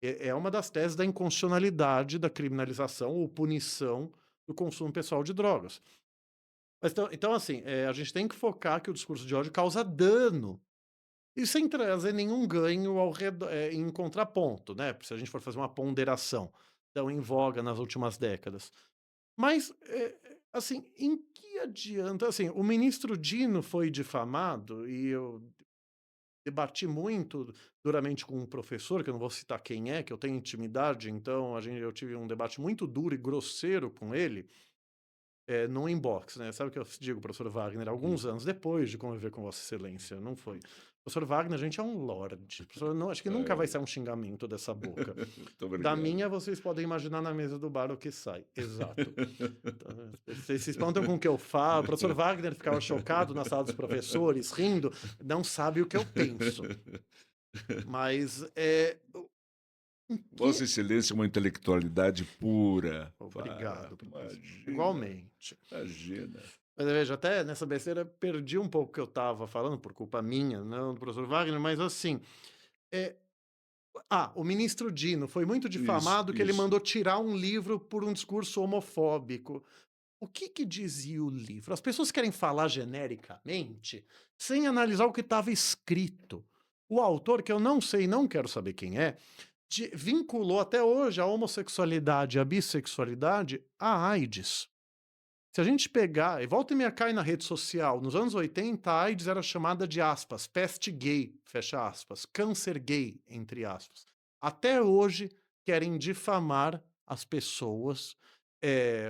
É uma das teses da inconstitucionalidade da criminalização ou punição do consumo pessoal de drogas. Mas então assim, a gente tem que focar que o discurso de ódio causa dano, e sem trazer nenhum ganho em contraponto, né, se a gente for fazer uma ponderação, tão em voga nas últimas décadas. Mas, assim, em que adianta assim, o ministro Dino foi difamado e eu debati muito duramente com um professor, que eu não vou citar quem é, que eu tenho intimidade, então eu tive um debate muito duro e grosseiro com ele, no inbox, né. Sabe o que eu digo, professor Wagner, Hum. alguns anos depois de conviver com vossa excelência, não foi. Professor Wagner, a gente é um lorde, professor não, acho que nunca vai É, sair um xingamento dessa boca. muito Da obrigado. minha, vocês podem imaginar na mesa do bar o que sai, exato. Então, vocês se espantam com o que eu falo, o professor Wagner ficava chocado na sala dos professores, rindo, não sabe o que eu penso. Mas, o Vossa que Excelência é uma intelectualidade pura. Ah, obrigado, professor. imagina, Igualmente. imagina. Mas veja, até nessa besteira perdi um pouco o que eu estava falando, por culpa minha, não do professor Wagner, mas assim, eh, o ministro Dino foi muito Isso, difamado que ele isso. mandou tirar um livro por um discurso homofóbico. O que que dizia o livro? As pessoas querem falar genericamente, sem analisar o que estava escrito. O autor, que eu não sei, não quero saber quem é, vinculou até hoje a homossexualidade e a bissexualidade à AIDS. Se a gente pegar, e volta e meia cai na rede social, nos anos 80 a AIDS era chamada de aspas, peste gay, fecha aspas, câncer gay, entre aspas. Até hoje querem difamar as pessoas,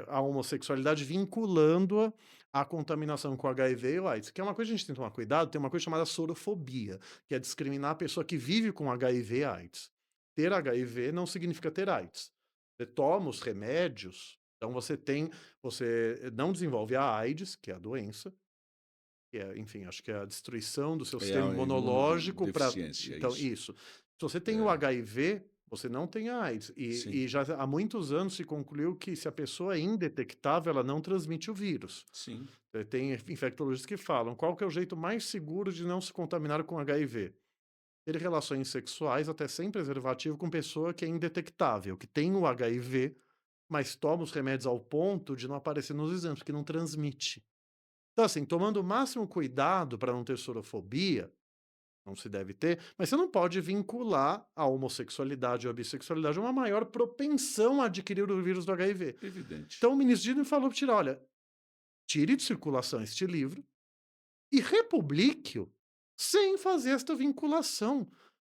a homossexualidade, vinculando-a à contaminação com HIV e o AIDS, que é uma coisa que a gente tem que tomar cuidado, tem uma coisa chamada sorofobia, que é discriminar a pessoa que vive com HIV e AIDS. Ter HIV não significa ter AIDS. Você toma os remédios, então você não desenvolve a AIDS, que é a doença, que é, enfim, acho que é a destruição do seu É sistema a imunológico para imunodeficiência, é então isso. isso. Se você tem o É, HIV, você não tem a AIDS, sim, e já há muitos anos se concluiu que se a pessoa é indetectável, ela não transmite o vírus. sim. Tem infectologistas que falam: "Qual que é o jeito mais seguro de não se contaminar com HIV? Ter relações sexuais, até sem preservativo, com pessoa que é indetectável, que tem o HIV, mas toma os remédios ao ponto de não aparecer nos exames, porque não transmite." Então, assim, tomando o máximo cuidado para não ter sorofobia, não se deve ter, mas você não pode vincular a homossexualidade ou a bissexualidade a uma maior propensão a adquirir o vírus do HIV. Evidente. Então o ministro Dino falou para tirar: olha, tire de circulação este livro e republique-o sem fazer esta vinculação.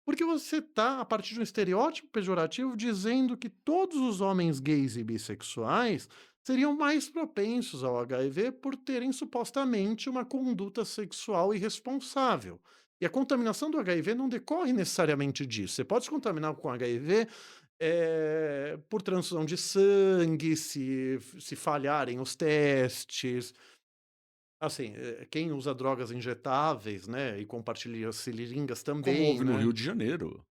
Porque você está, a partir de um estereótipo pejorativo, dizendo que todos os homens gays e bissexuais seriam mais propensos ao HIV por terem supostamente uma conduta sexual irresponsável. E a contaminação do HIV não decorre necessariamente disso. Você pode se contaminar com HIV por transfusão de sangue, se falharem os testes. Assim, quem usa drogas injetáveis, né, e compartilha seringas Como também, houve no né? Rio de Janeiro,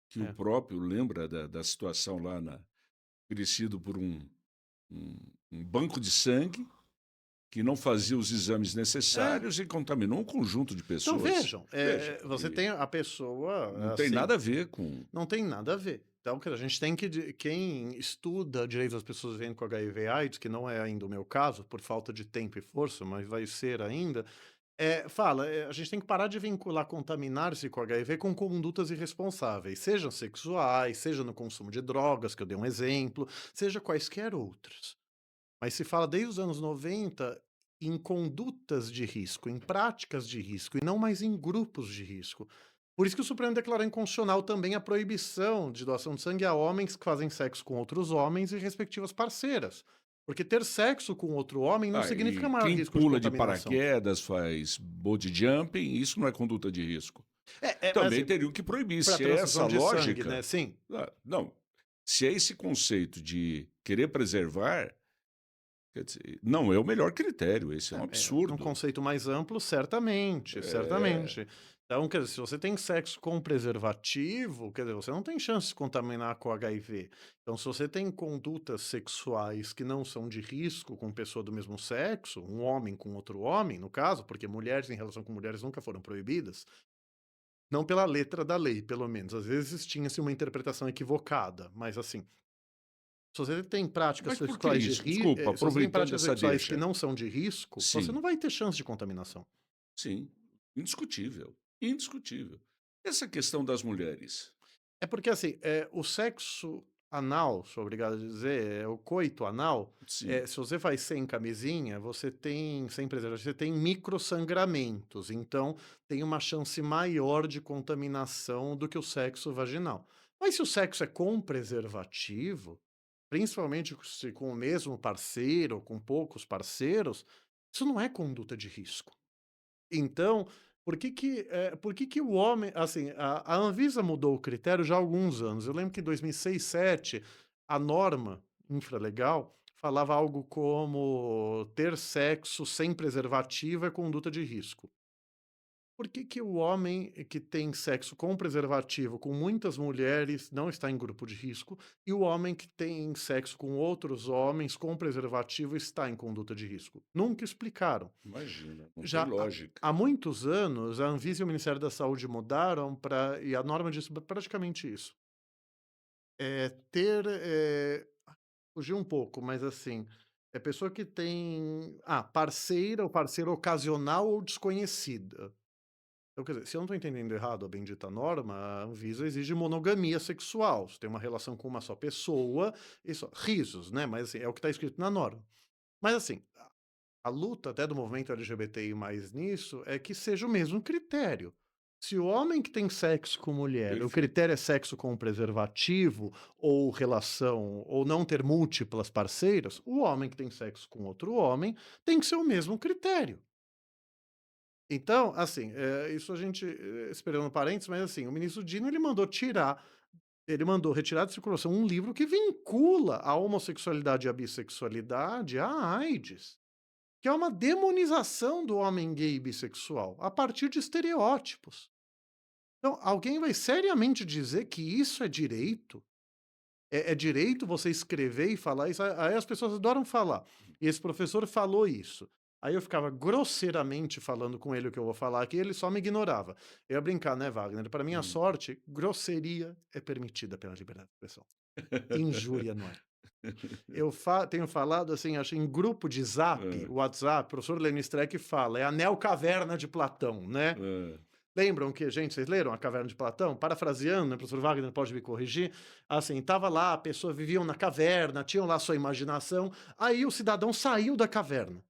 que o É. próprio lembra da situação lá oferecido por um um banco de sangue, que não fazia os exames É. necessários e contaminou um conjunto de Então pessoas. vejam, Veja, você e tem a não pessoa, tem assim, nada a ver com não tem nada a ver. Então, que a gente tem que quem estuda direito das pessoas vivendo com HIV e AIDS, que não é ainda o meu caso, por falta de tempo e força, mas vai ser ainda, fala, a gente tem que parar de vincular contaminar-se com HIV com condutas irresponsáveis, sejam sexuais, seja no consumo de drogas, que eu dei um exemplo, seja quaisquer outras. Mas se fala desde os anos 90 em condutas de risco, em práticas de risco, e não mais em grupos de risco. Por isso que o Supremo declarou inconstitucional também a proibição de doação de sangue a homens que fazem sexo com outros homens e respectivas parceiras. Porque ter sexo com outro homem não significa e maior quem risco de pula de contaminação. paraquedas, faz bungee jumping, isso não é conduta de risco. Mas Também assim, teriam que proibir. para Se é essa transfusão a de sangue, né? lógica, Sim. não. Se é esse conceito de querer preservar, quer dizer, não é o melhor critério, esse é um Num absurdo. conceito mais amplo, certamente, É, certamente. Então, quer dizer, se você tem sexo com preservativo, quer dizer, você não tem chance de contaminar com HIV. Então, se você tem condutas sexuais que não são de risco com pessoa do mesmo sexo, um homem com outro homem, no caso, porque mulheres em relação com mulheres nunca foram proibidas, não pela letra da lei, pelo menos. Às vezes tinha-se uma interpretação equivocada, mas assim, se você tem práticas mas por que sexuais isso? Desculpa, se você tem aproveitando práticas essa sexuais que deixa. não são de risco, você não Sim, vai ter chance de contaminação. sim, indiscutível, indiscutível. Essa questão das mulheres, É porque assim, o sexo anal, sou obrigado a dizer, o coito anal, sim, se você faz sem camisinha, você tem sem preservativo, você tem microsangramentos, então tem uma chance maior de contaminação do que o sexo vaginal. Mas se o sexo é com preservativo, principalmente se com o mesmo parceiro ou com poucos parceiros, isso não é conduta de risco. Então, por que que o homem assim, a Anvisa mudou o critério já há alguns anos. Eu lembro que em 2006, 2007, a norma infralegal falava algo como ter sexo sem preservativo é conduta de risco. Por que que o homem que tem sexo com preservativo com muitas mulheres não está em grupo de risco, e o homem que tem sexo com outros homens com preservativo está em conduta de risco? Nunca explicaram. imagina, não tem Já lógica. há muitos anos, a Anvisa e o Ministério da Saúde mudaram para e a norma diz praticamente isso, ter, fugiu um pouco, mas assim, é pessoa que tem parceira ou parceiro ocasional ou desconhecida. Então, quer dizer, se eu não estou entendendo errado a bendita norma, a Anvisa exige monogamia sexual, você tem uma relação com uma só pessoa e só. Risos, né, mas assim, é o que está escrito na norma. Mas assim, a luta até do movimento LGBTI+ nisso, é que seja o mesmo critério. Se o homem que tem sexo com mulher, o Perfeito. critério é sexo com preservativo, ou relação ou não ter múltiplas parceiras, o homem que tem sexo com outro homem tem que ser o mesmo critério. Então, assim, isso a gente, esperando parênteses, mas assim, o ministro Dino ele mandou retirar de circulação um livro que vincula a homossexualidade e a bissexualidade à AIDS. Que é uma demonização do homem gay e bissexual, a partir de estereótipos. Então, alguém vai seriamente dizer que isso é direito? É direito você escrever e falar isso? Aí as pessoas adoram falar. E esse professor falou isso. Aí eu ficava grosseiramente falando com ele o que eu vou falar aqui, ele só me ignorava. Eu ia brincar, né, Wagner? Para minha Hum. sorte, grosseria é permitida pela liberdade de expressão. Injúria não é. Tenho falado, assim, acho em grupo de Zap, Hã, WhatsApp, o professor Lenin Streck fala, é a neocaverna de Platão, né. hã. Lembram que gente, vocês leram A Caverna de Platão? Parafraseando, né, o professor Wagner pode me corrigir, assim, estava lá, a pessoa viviam na caverna, tinham lá sua imaginação, aí o cidadão saiu da caverna.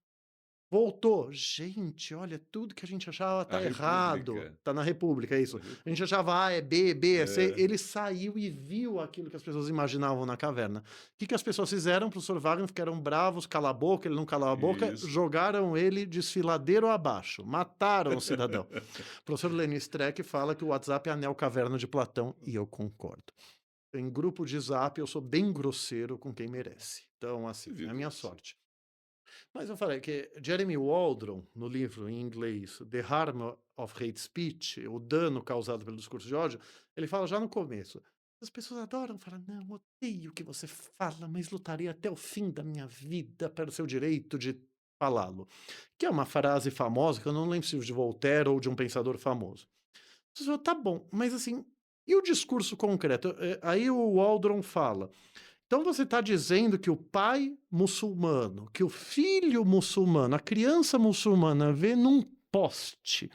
Voltou. Gente, olha, tudo que a gente achava A tá errado. república, Tá na República, é a isso. A gente república. achava A é B, B é C. É, Ele saiu e viu aquilo que as pessoas imaginavam na caverna. O que que as pessoas fizeram? O professor Wagner ficaram bravos, cala a boca, ele não calava a boca, isso. jogaram ele desfiladeiro abaixo, mataram o cidadão. O professor Lenin Streck fala que o WhatsApp é a neocaverna de Platão, e eu concordo. Em grupo de Zap, eu sou bem grosseiro com quem merece. Então, assim, é a minha Evidência. sorte. Mas eu falei que Jeremy Waldron, no livro em inglês The Harm of Hate Speech, o dano causado pelo discurso de ódio, ele fala já no começo. As pessoas adoram falar, não, odeio o que você fala, mas lutaria até o fim da minha vida pelo seu direito de falá-lo. Que é uma frase famosa, que eu não lembro se de Voltaire ou de um pensador famoso. Você fala, tá bom, mas assim, e o discurso concreto? Aí o Waldron fala, então você está dizendo que o pai muçulmano, que o filho muçulmano, a criança muçulmana vê num poste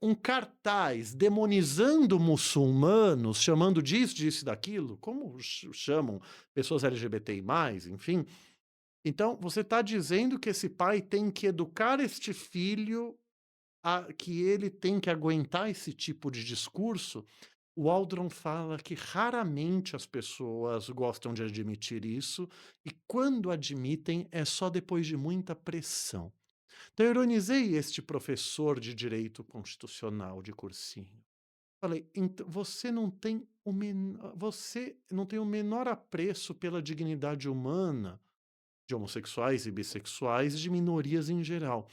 um cartaz demonizando muçulmanos, chamando disso, disso e daquilo, como chamam pessoas LGBTI+, enfim. Então você está dizendo que esse pai tem que educar este filho, que ele tem que aguentar esse tipo de discurso. O Aldrin fala que raramente as pessoas gostam de admitir isso, e quando admitem é só depois de muita pressão. Então eu ironizei este professor de direito constitucional de cursinho. Falei: você não tem o menor apreço pela dignidade humana de homossexuais e bissexuais e de minorias em geral.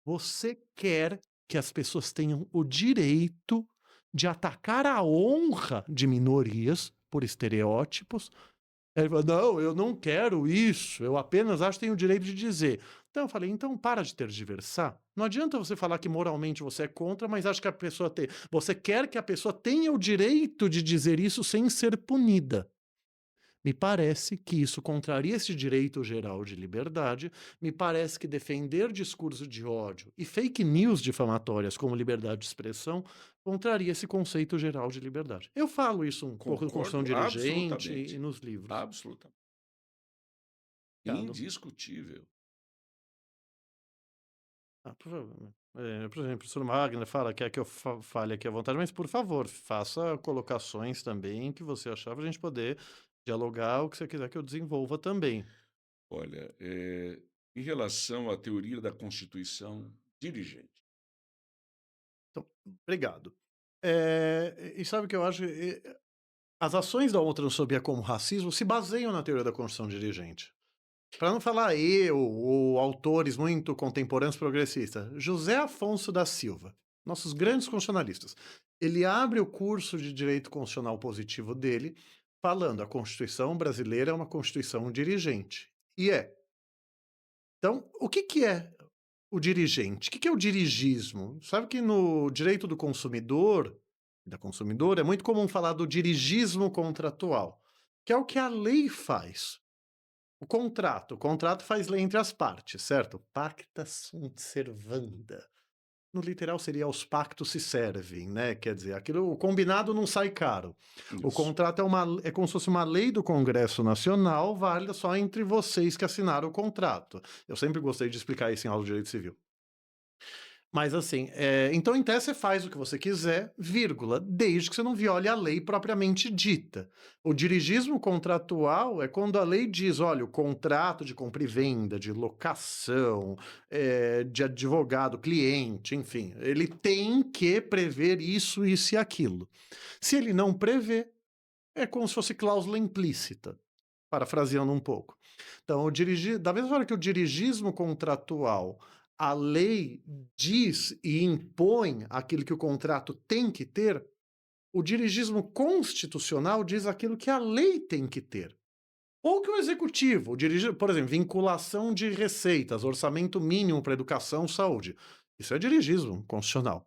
Você quer que as pessoas tenham o direito de atacar a honra de minorias por estereótipos. Ele falou: "Não, eu não quero isso, eu apenas acho que tenho o direito de dizer". Então eu falei: "Então para de tergiversar. Não adianta você falar que moralmente você é contra, mas acha que a pessoa tem você quer que a pessoa tenha o direito de dizer isso sem ser punida. Me parece que isso contraria esse direito geral de liberdade, me parece que defender discurso de ódio e fake news difamatórias como liberdade de expressão contraria esse conceito geral de liberdade". Eu falo isso um pouco no Construção Concordo Dirigente e absolutamente. nos livros. Absolutamente. Obrigado. Indiscutível. Por exemplo, o professor Wagner fala: "Quer que eu fale aqui à vontade", mas por favor, faça colocações também que você achar pra gente poder dialogar o que você quiser que eu desenvolva também. Olha, em relação à teoria da constituição dirigente, Então, obrigado. E sabe o que eu acho? As ações da homotransfobia como racismo se baseiam na teoria da construção dirigente. Para não falar eu ou autores muito contemporâneos progressistas, José Afonso da Silva, nossos grandes constitucionalistas, ele abre o curso de direito constitucional positivo dele falando: a Constituição brasileira é uma Constituição dirigente. E é. Então, o que que é o dirigente? O que que é o dirigismo? Sabe que no direito do consumidor, da consumidora, é muito comum falar do dirigismo contratual, que é o que a lei faz. O contrato faz lei entre as partes, certo? Pacta sunt servanda. No literal seria os pactos se servem, né? Quer dizer, aquilo, o combinado não sai caro. O isso. contrato é como se fosse uma lei do Congresso Nacional, válida só entre vocês que assinaram o contrato. Eu sempre gostei de explicar isso em aula de direito civil. Mas assim, então em tese você faz o que você quiser, vírgula, desde que você não viole a lei propriamente dita. O dirigismo contratual é quando a lei diz: olha, o contrato de compra e venda, de locação, de advogado, cliente, enfim, ele tem que prever isso, isso e aquilo. Se ele não prevê, é como se fosse cláusula implícita, parafraseando um pouco. Então, da mesma forma que o dirigismo contratual, a lei diz e impõe aquilo que o contrato tem que ter, o dirigismo constitucional diz aquilo que a lei tem que ter. Ou que o executivo, por exemplo, vinculação de receitas, orçamento mínimo para educação, saúde. Isso é dirigismo constitucional.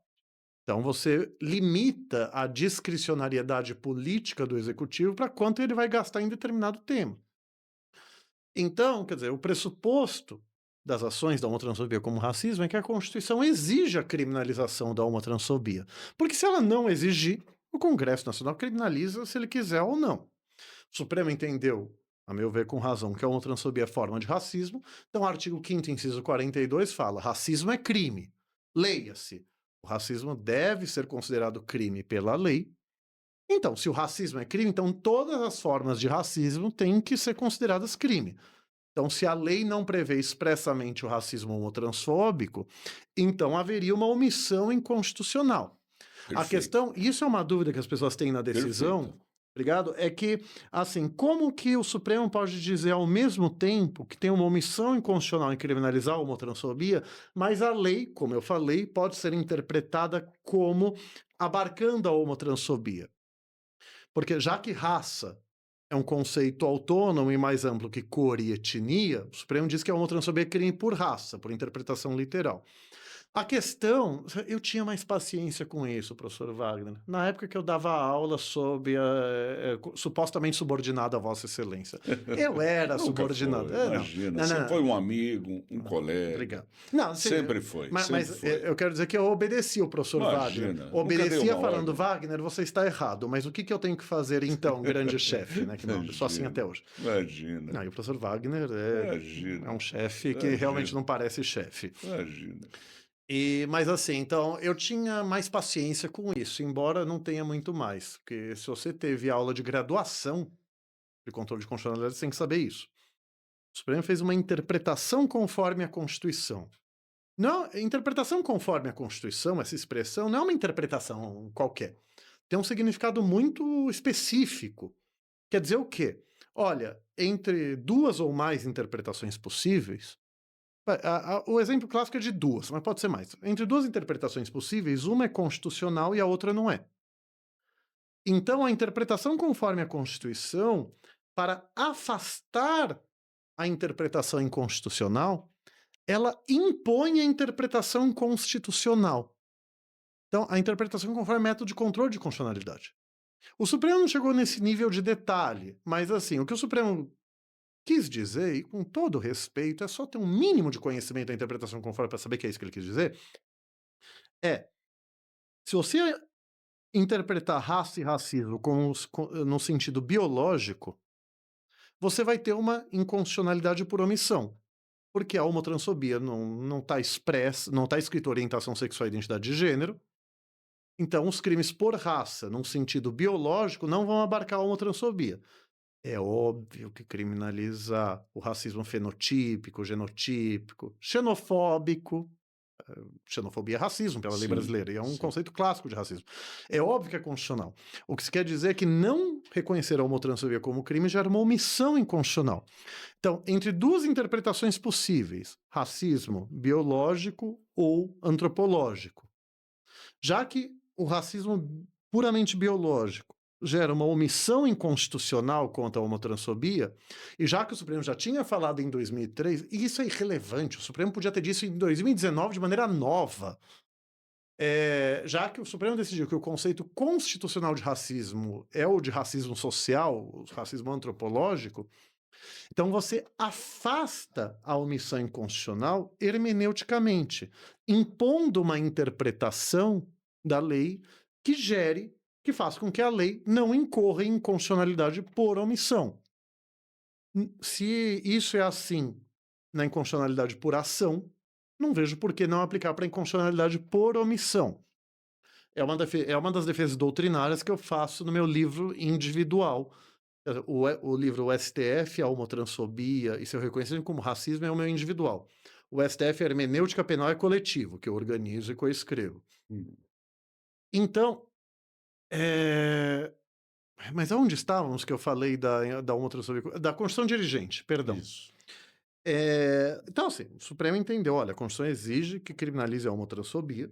Então você limita a discricionariedade política do executivo para quanto ele vai gastar em determinado tema. Então, quer dizer, o pressuposto das ações da homotransfobia como racismo é que a Constituição exige a criminalização da homotransfobia. Porque se ela não exigir, o Congresso Nacional criminaliza se ele quiser ou não. O Supremo entendeu, a meu ver com razão, que a homotransfobia é forma de racismo. Então o artigo 5º, inciso 42 fala: racismo é crime. Leia-se. O racismo deve ser considerado crime pela lei. Então, se o racismo é crime, então todas as formas de racismo têm que ser consideradas crime. Então, se a lei não prevê expressamente o racismo homotransfóbico, então haveria uma omissão inconstitucional. A Perfeito. questão, e isso é uma dúvida que as pessoas têm na Perfeito. decisão, obrigado, é que, assim, como que o Supremo pode dizer ao mesmo tempo que tem uma omissão inconstitucional em criminalizar a homotransfobia, mas a lei, como eu falei, pode ser interpretada como abarcando a homotransfobia? Porque já que raça é um conceito autônomo e mais amplo que cor e etnia, o Supremo diz que a homotransfobia é crime por raça, por interpretação literal. A questão, eu tinha mais paciência com isso, professor Wagner, na época que eu dava aula sob supostamente subordinado a Vossa Excelência. Eu era Nunca subordinado. foi, Não, imagina. não, Sempre foi não, um amigo, um não, colega. obrigado. Não, Sempre foi, sempre mas foi. eu quero dizer que eu obedeci o professor Wagner. Imagina, nunca dei Obedecia uma falando: ordem. Wagner, você está errado, mas o que que eu tenho que fazer então, grande chefe, né? Que não, eu sou assim Imagina, até hoje. imagina, Não, e o professor Wagner é imagina, um chefe que realmente imagina, não parece chefe. imagina. Mas assim, então eu tinha mais paciência com isso, embora não tenha muito mais, porque se você teve aula de graduação de controle de constitucionalidade, você tem que saber isso. O Supremo fez uma interpretação conforme a Constituição. Não, interpretação conforme a Constituição, essa expressão, não é uma interpretação qualquer. tem um significado muito específico. Quer dizer o quê? Olha, entre duas ou mais interpretações possíveis, o exemplo clássico é de duas, mas pode ser mais. Entre duas interpretações possíveis, uma é constitucional e a outra não é. Então, a interpretação conforme a Constituição, para afastar a interpretação inconstitucional, ela impõe a interpretação constitucional. Então, a interpretação conforme método de controle de constitucionalidade. O Supremo não chegou nesse nível de detalhe, mas assim, o que o Supremo quis dizer, e com todo respeito, é só ter um mínimo de conhecimento da interpretação conforme para saber que é isso que ele quis dizer, é, se você interpretar raça e racismo no sentido biológico, você vai ter uma inconstitucionalidade por omissão. Porque a homotransfobia não está expressa, não está escrito orientação sexual e identidade de gênero. Então, os crimes por raça, num sentido biológico, não vão abarcar a homotransfobia. É óbvio que criminalizar o racismo fenotípico, genotípico, xenofóbico, xenofobia é racismo pela lei Sim, brasileira, e é um sim. conceito clássico de racismo. É óbvio que é constitucional. O que se quer dizer é que não reconhecer a homotransfobia como crime gera uma omissão inconstitucional. Então, entre duas interpretações possíveis, racismo biológico ou antropológico, já que o racismo puramente biológico gera uma omissão inconstitucional contra a homotransfobia, e já que o Supremo já tinha falado em 2003, e isso é irrelevante, o Supremo podia ter dito em 2019 de maneira nova, já que o Supremo decidiu que o conceito constitucional de racismo é o de racismo social, o racismo antropológico, então você afasta a omissão inconstitucional hermeneuticamente, impondo uma interpretação da lei que faça com que a lei não incorra em inconstitucionalidade por omissão. Se isso é assim na inconstitucionalidade por ação, não vejo por que não aplicar para a inconstitucionalidade por omissão. É uma das defesas doutrinárias que eu faço no meu livro individual. O livro O STF, a homotransfobia e seu reconhecimento como racismo é o meu individual. O STF, a hermenêutica penal é coletivo, que eu organizo e coescrevo. Hum, Então, mas aonde estávamos que eu falei da homotransfobia? Da Constituição Dirigente, perdão. isso. Então, assim, o Supremo entendeu, olha, a Constituição exige que criminalize a homotransfobia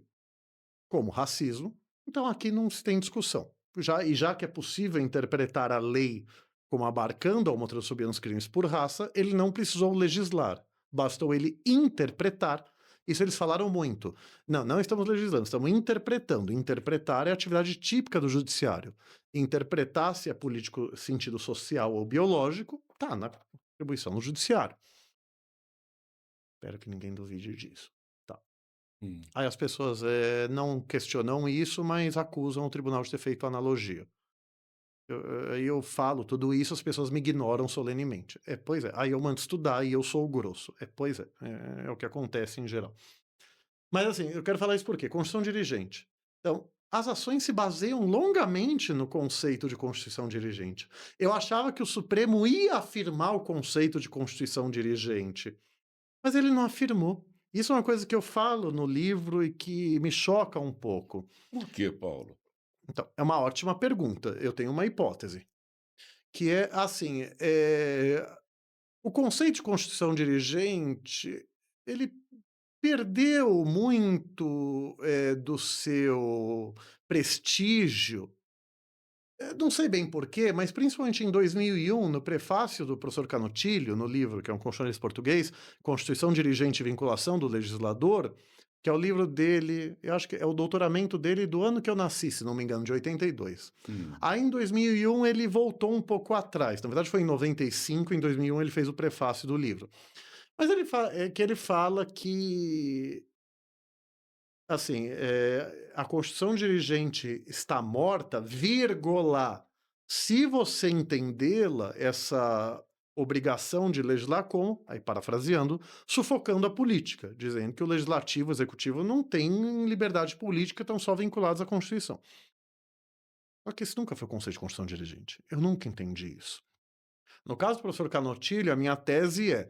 como racismo, então aqui não se tem discussão. Já que é possível interpretar a lei como abarcando a homotransfobia nos crimes por raça, ele não precisou legislar, bastou ele interpretar. Isso eles falaram muito. Não estamos legislando, estamos interpretando. Interpretar é a atividade típica do judiciário. Interpretar se é político sentido social ou biológico, tá na atribuição do judiciário. Espero que ninguém duvide disso. Tá. Hum, Aí as pessoas não questionam isso, mas acusam o tribunal de ter feito analogia. Aí eu falo tudo isso, as pessoas me ignoram solenemente. Pois é. Aí eu mando estudar e eu sou o grosso. Pois é. É o que acontece em geral. Mas assim, eu quero falar isso por quê? Constituição dirigente. Então, as ações se baseiam longamente no conceito de Constituição dirigente. Eu achava que o Supremo ia afirmar o conceito de Constituição dirigente, mas ele não afirmou. Isso é uma coisa que eu falo no livro e que me choca um pouco. por que, Paulo? Então, é uma ótima pergunta. Eu tenho uma hipótese, que é assim, o conceito de Constituição dirigente, ele perdeu muito, do seu prestígio, não sei bem porquê, mas principalmente em 2001, no prefácio do professor Canutilho, no livro, que é um constitucionalista português, Constituição Dirigente e Vinculação do Legislador, que é o livro dele, eu acho que é o doutoramento dele do ano que eu nasci, se não me engano, de 82. Hum, Aí em 2001 ele voltou um pouco atrás, na verdade foi em 95, em 2001 ele fez o prefácio do livro. Mas ele fala que assim, a Constituição dirigente está morta, vírgula, se você entendê-la, essa obrigação de legislar com, aí parafraseando, sufocando a política, dizendo que o legislativo e o executivo não têm liberdade política, estão só vinculados à Constituição. Só que esse nunca foi o conceito de Constituição dirigente. Eu nunca entendi isso. No caso do professor Canotilho, a minha tese é: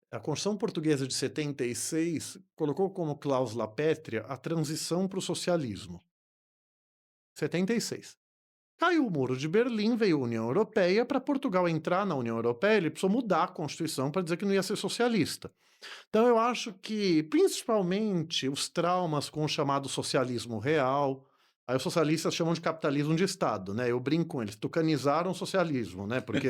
a Constituição Portuguesa de 76 colocou como cláusula pétrea a transição para o socialismo. 76. Caiu o Muro de Berlim, veio a União Europeia. Para Portugal entrar na União Europeia, ele precisou mudar a Constituição para dizer que não ia ser socialista. Então eu acho que, principalmente, os traumas com o chamado socialismo real. Aí os socialistas chamam de capitalismo de Estado, né? Eu brinco com eles, tucanizaram o socialismo, né? Porque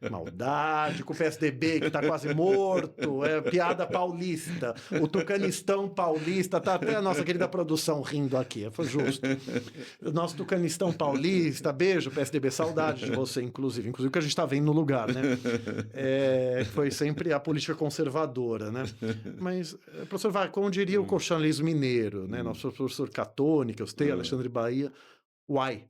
maldade com o PSDB que tá quase morto, é piada paulista, o tucanistão paulista, tá até a nossa querida produção rindo aqui, foi justo. O nosso tucanistão paulista, beijo PSDB, saudade de você, inclusive que a gente tá vendo no lugar, né? Foi sempre a política conservadora, né? Mas, professor, como diria o colonialismo mineiro, né? Nosso professor Catone, que eu citei, Alexandre Bahia, uai,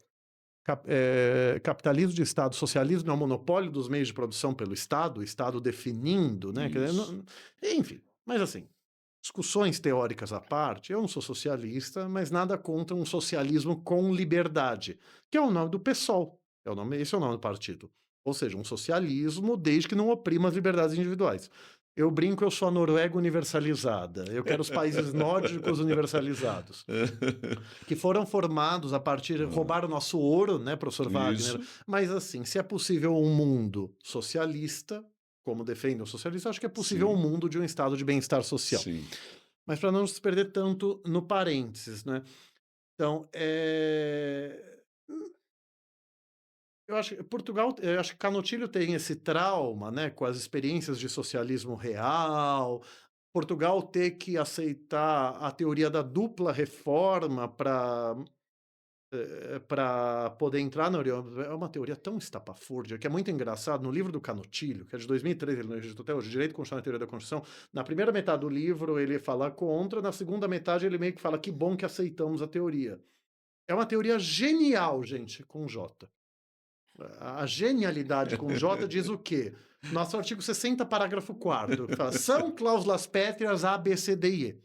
capitalismo de Estado, socialismo é o monopólio dos meios de produção pelo Estado, o Estado definindo, né? Quer dizer, enfim, mas assim, discussões teóricas à parte, eu não sou socialista, mas nada contra um socialismo com liberdade, que é o nome do PSOL, esse é o nome do partido. Ou seja, um socialismo desde que não oprima as liberdades individuais. Eu brinco, eu sou a Noruega universalizada. Eu quero os países nórdicos universalizados, que foram formados a partir, roubaram o nosso ouro, né, professor Wagner? Isso. Mas assim, se é possível um mundo socialista, como defende o socialista, acho que é possível Sim. um mundo de um estado de bem-estar social. Sim. Mas para não se perder tanto no parênteses, né? Então, eu acho que Portugal, eu acho que Canotilho tem esse trauma, né, com as experiências de socialismo real. Portugal ter que aceitar a teoria da dupla reforma para poder entrar na União Europeia é uma teoria tão estapafúrdia que é muito engraçado. No livro do Canotilho, que é de 2013, ele não registrou até hoje, Direito Constitucional e Teoria da Constituição, na primeira metade do livro ele fala contra, na segunda metade ele meio que fala que bom que aceitamos a teoria. É uma teoria genial, gente, com J. A genialidade com J diz o quê? Nosso artigo 60, parágrafo 4º, que fala, são cláusulas pétreas A, B, C, D e E.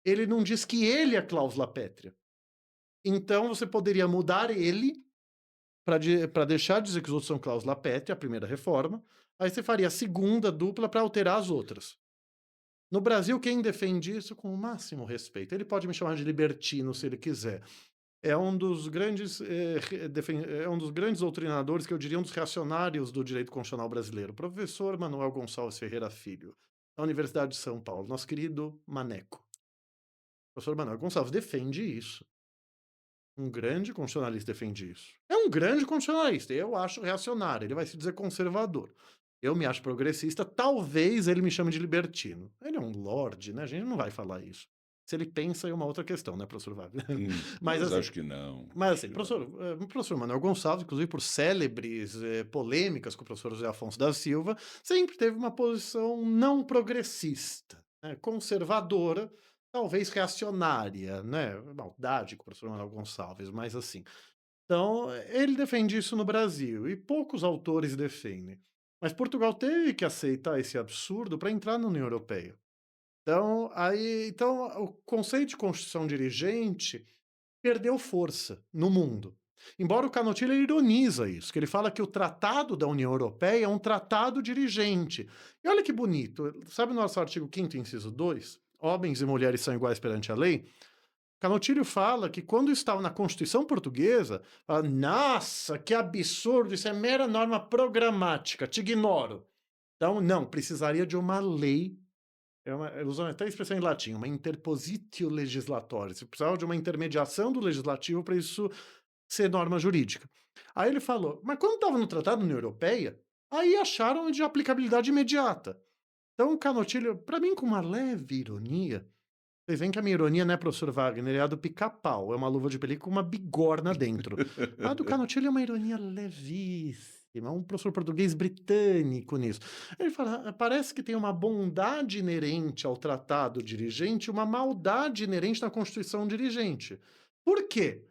Ele não diz que ele é cláusula pétrea. Então você poderia mudar ele para deixar de dizer que os outros são cláusula pétrea, a primeira reforma, aí você faria a segunda dupla para alterar as outras. No Brasil, quem defende isso com o máximo respeito? Ele pode me chamar de libertino se ele quiser. É um dos grandes, é um dos grandes doutrinadores, que eu diria um dos reacionários do direito constitucional brasileiro, professor Manuel Gonçalves Ferreira Filho, da Universidade de São Paulo, nosso querido Maneco. O professor Manuel Gonçalves defende isso. Um grande constitucionalista defende isso. É um grande constitucionalista, eu acho reacionário, ele vai se dizer conservador. Eu me acho progressista, talvez ele me chame de libertino. Ele é um lorde, né? A gente não vai falar isso. Se ele pensa é uma outra questão, né, professor Wagner? Mas assim, acho que não. mas assim, professor Manuel Gonçalves, inclusive por célebres polêmicas com o professor José Afonso da Silva, sempre teve uma posição não progressista, né, conservadora, talvez reacionária, né? Maldade com o professor Manuel Gonçalves, mas assim. Então, ele defende isso no Brasil e poucos autores defendem. Mas Portugal teve que aceitar esse absurdo para entrar na União Europeia. Então, o conceito de constituição dirigente perdeu força no mundo. Embora o Canotilho ironiza isso, que ele fala que o Tratado da União Europeia é um tratado dirigente. E olha que bonito, sabe o nosso artigo 5º, inciso 2? Homens e mulheres são iguais perante a lei? Canotilho fala que quando estava na Constituição Portuguesa, fala, nossa, que absurdo, isso é mera norma programática, te ignoro. Então, não, precisaria de uma lei, usando até a expressão em latim, uma interpositio legislatória. Você precisava de uma intermediação do legislativo para isso ser norma jurídica. Aí ele falou, mas quando estava no Tratado da União Europeia, aí acharam de aplicabilidade imediata. Então, o Canotilho, para mim, com uma leve ironia, vocês veem que a minha ironia não é, professor Wagner, é a do pica-pau, é uma luva de pelica com uma bigorna dentro. A do Canotilho é uma ironia levíssima, um professor português britânico nisso. Ele fala, parece que tem uma bondade inerente ao tratado dirigente, uma maldade inerente na Constituição dirigente. Por quê?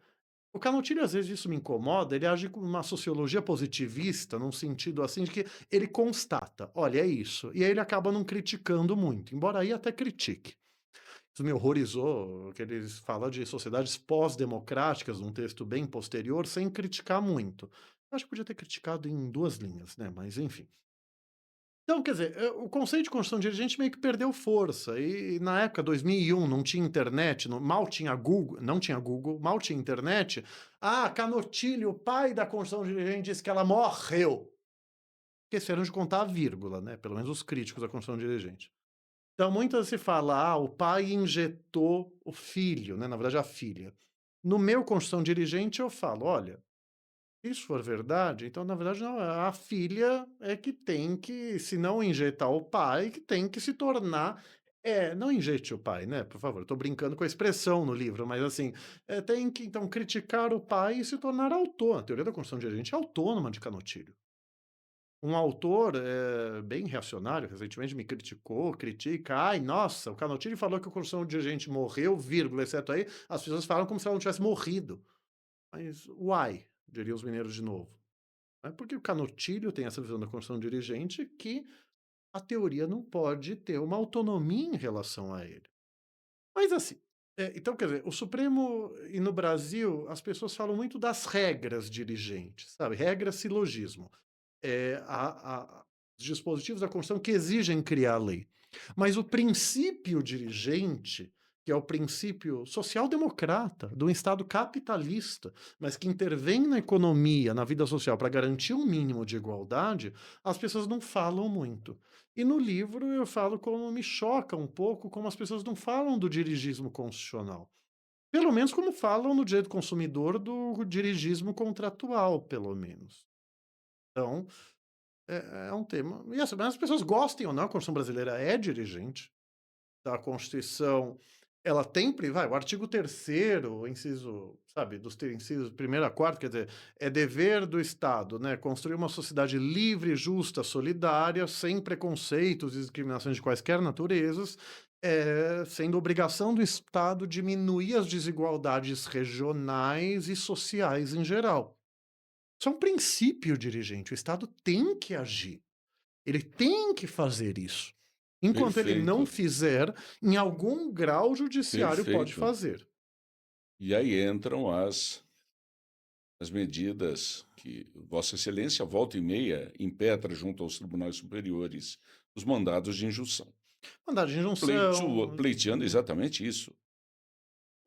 O Canotilho, às vezes, isso me incomoda, ele age com uma sociologia positivista, num sentido assim, de que ele constata, olha, é isso, e aí ele acaba não criticando muito, embora aí até critique. Isso me horrorizou, que eles falam de sociedades pós-democráticas, num texto bem posterior, sem criticar muito. Eu acho que podia ter criticado em 2 linhas, né, mas enfim. Então, quer dizer, o conceito de construção dirigente meio que perdeu força e na época 2001 não tinha internet, mal tinha Google, não tinha Google, mal tinha internet. Ah, Canutilho, o pai da construção dirigente, disse que ela morreu. Esqueceram de contar a vírgula, né, pelo menos os críticos da construção dirigente. Então muitas se fala: "Ah, o pai injetou o filho", né, na verdade a filha. No meu construção dirigente eu falo: "Olha, se isso for verdade, então na verdade não, a filha é que tem que, se não injetar o pai, que tem que se tornar, não injete o pai, né, por favor, eu tô brincando com a expressão no livro, mas assim, tem que então criticar o pai e se tornar autor. A teoria da construção dirigente é autônoma de Canutilho. Um autor, bem reacionário, recentemente me criticou, critica: "Ai, nossa, o Canutilho falou que o construção dirigente morreu, vírgula, exceto aí", as pessoas falam como se ela não tivesse morrido. Mas why? Diriam os mineiros de novo. É porque o Canutilho tem essa visão da construção dirigente que a teoria não pode ter uma autonomia em relação a ele. Mas assim, então quer dizer, o Supremo e no Brasil as pessoas falam muito das regras dirigentes, sabe, regras silogismo. Os dispositivos da Constituição que exigem criar a lei. Mas o princípio dirigente, que é o princípio social-democrata de um Estado capitalista, mas que intervém na economia, na vida social, para garantir um mínimo de igualdade, as pessoas não falam muito. E no livro eu falo como me choca um pouco como as pessoas não falam do dirigismo constitucional. Pelo menos como falam no direito do consumidor do dirigismo contratual, pelo menos. Então, é um tema, e assim, mas as pessoas gostem ou não, a Constituição brasileira é dirigente, a Constituição, ela tem o artigo 3º, inciso, sabe, dos incisos 1º a 4º, quer dizer, é dever do Estado, né, construir uma sociedade livre, justa, solidária, sem preconceitos e discriminações de quaisquer naturezas, sendo obrigação do Estado diminuir as desigualdades regionais e sociais em geral. Isso é um princípio dirigente, o Estado tem que agir. Ele tem que fazer isso. Enquanto ele não Perfeito, fizer, em algum grau o judiciário pode perfeito. fazer. E aí entram as medidas que Vossa Excelência, volta e meia, impetra junto aos tribunais superiores os mandados de injunção, Mandado de injunção, pleiteando exatamente isso.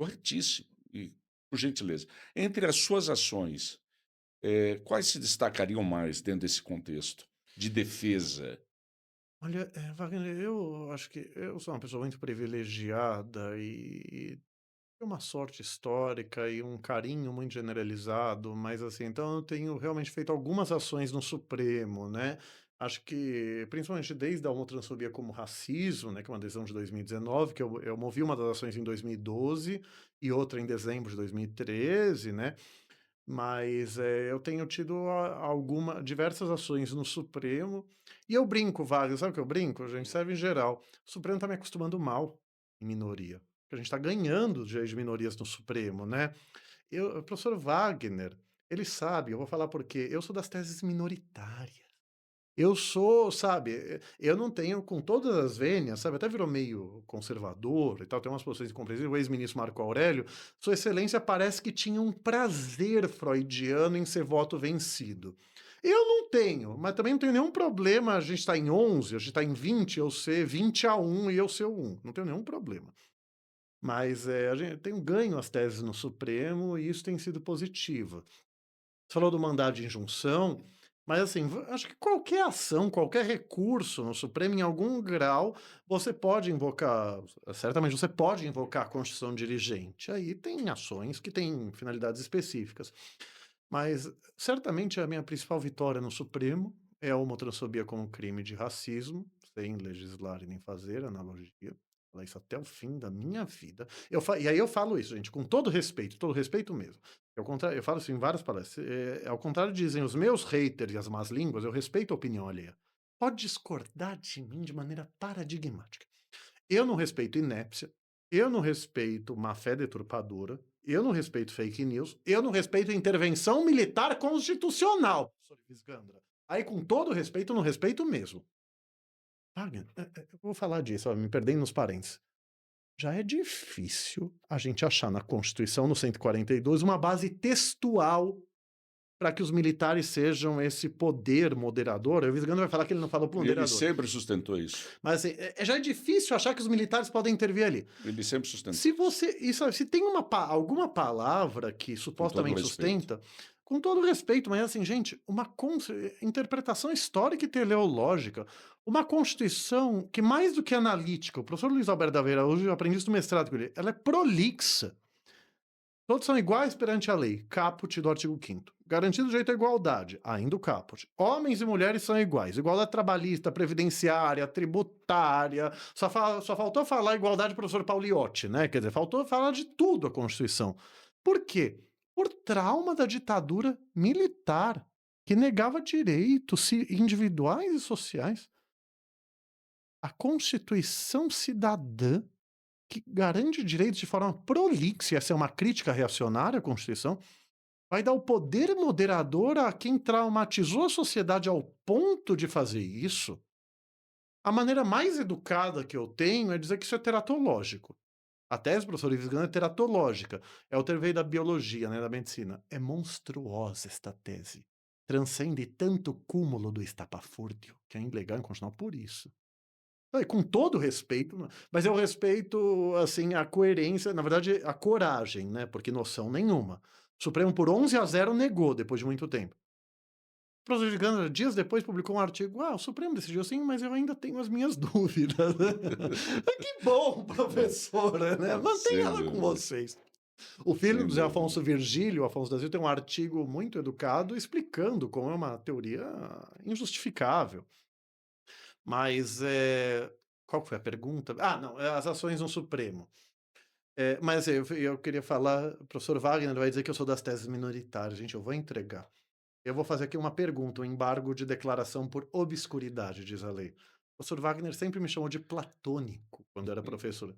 Corretíssimo. E, por gentileza, entre as suas ações, quais se destacariam mais dentro desse contexto de defesa? olha, Wagner, eu acho que eu sou uma pessoa muito privilegiada e tenho uma sorte histórica e um carinho muito generalizado, mas assim, então eu tenho realmente feito algumas ações no Supremo, né? Acho que, principalmente desde a homotransfobia como racismo, né, que é uma decisão de 2019, que eu movi uma das ações em 2012 e outra em dezembro de 2013, né? Mas, eu tenho tido diversas ações no Supremo, e eu brinco, Wagner, sabe o que eu brinco? A gente serve em geral. O Supremo tá me acostumando mal em minoria, porque a gente tá ganhando os direitos de minorias no Supremo, né. O professor Wagner, ele sabe, eu vou falar por quê, eu sou das teses minoritárias. Eu sou, sabe, eu não tenho com todas as vênias, sabe, até virou meio conservador e tal, tem umas posições incompreensíveis, o ex-ministro Marco Aurélio, Sua Excelência parece que tinha um prazer freudiano em ser voto vencido. Eu não tenho, mas também não tenho nenhum problema a gente estar em 11, a gente está em 20, eu ser 20-1 e eu ser o 1, não tenho nenhum problema. Mas, a gente tem um ganho as teses no Supremo e isso tem sido positivo. Você falou do mandado de injunção, mas assim, acho que qualquer ação, qualquer recurso no Supremo, em algum grau, você pode invocar, certamente você pode invocar a Constituição dirigente. Aí tem ações que têm finalidades específicas. Mas certamente a minha principal vitória no Supremo é a homotransfobia como crime de racismo, sem legislar e nem fazer analogia. Falar isso até o fim da minha vida. E aí eu falo isso, gente, com todo respeito mesmo. Ao contrário, eu falo isso em várias palestras. Ao contrário, dizem os meus haters e as más línguas, eu respeito a opinião alheia. Pode discordar de mim de maneira paradigmática. Eu não respeito inépcia, eu não respeito má-fé deturpadora, eu não respeito fake news, eu não respeito intervenção militar constitucional, professor Ives Gandra. Aí, com todo respeito, eu não respeito mesmo. Wagner, eu vou falar disso, ó, me perdendo nos parênteses. Já é difícil a gente achar na Constituição, no 142, uma base textual para que os militares sejam esse poder moderador. O Wiesganda vai falar que ele não falou E ele ponderador. sempre sustentou isso. Mas assim, já é difícil achar que os militares podem intervir ali. Ele sempre sustentou. Se você. Isso, se tem alguma palavra que supostamente respeito. sustenta, com todo respeito, mas assim, gente, uma interpretação histórica e teleológica, uma Constituição que, mais do que analítica, o professor Luiz Alberto da Veira, hoje eu aprendi isso no mestrado com ele, ela é prolixa. Todos são iguais perante a lei, caput do artigo 5º. Garantido o direito à igualdade, ainda o caput. Homens e mulheres são iguais. Igualdade trabalhista, previdenciária, tributária. Só faltou falar igualdade do professor Pauliotti, né? Quer dizer, faltou falar de tudo a Constituição. Por quê? Por trauma da ditadura militar, que negava direitos individuais e sociais. A Constituição cidadã, que garante direitos de forma prolixa, essa é uma crítica reacionária à Constituição, vai dar o poder moderador a quem traumatizou a sociedade ao ponto de fazer isso. A maneira mais educada que eu tenho é dizer que isso é teratológico. A tese do professor Wiesganda é teratológica. É o veio da biologia, né, da medicina. É monstruosa esta tese. Transcende tanto o cúmulo do estapafúrdio, que é ilegal em constitucional por isso. Com todo respeito, mas eu respeito, assim, a coerência, na verdade, a coragem, né? Porque noção nenhuma. O Supremo, por 11-0, negou depois de muito tempo. O professor Gigante, dias depois, publicou um artigo. O Supremo decidiu sim, mas eu ainda tenho as minhas dúvidas. Que bom, professora, né? Mantenha ela com vocês. O filho do Zé Afonso Virgílio, Afonso da Silva, tem um artigo muito educado explicando como é uma teoria injustificável. Mas qual foi a pergunta? Não, as ações no Supremo. Mas eu queria falar, o professor Wagner vai dizer que eu sou das teses minoritárias. Gente, eu vou entregar. Eu vou fazer aqui uma pergunta, um embargo de declaração por obscuridade, diz a lei. O professor Wagner sempre me chamou de platônico quando era professor.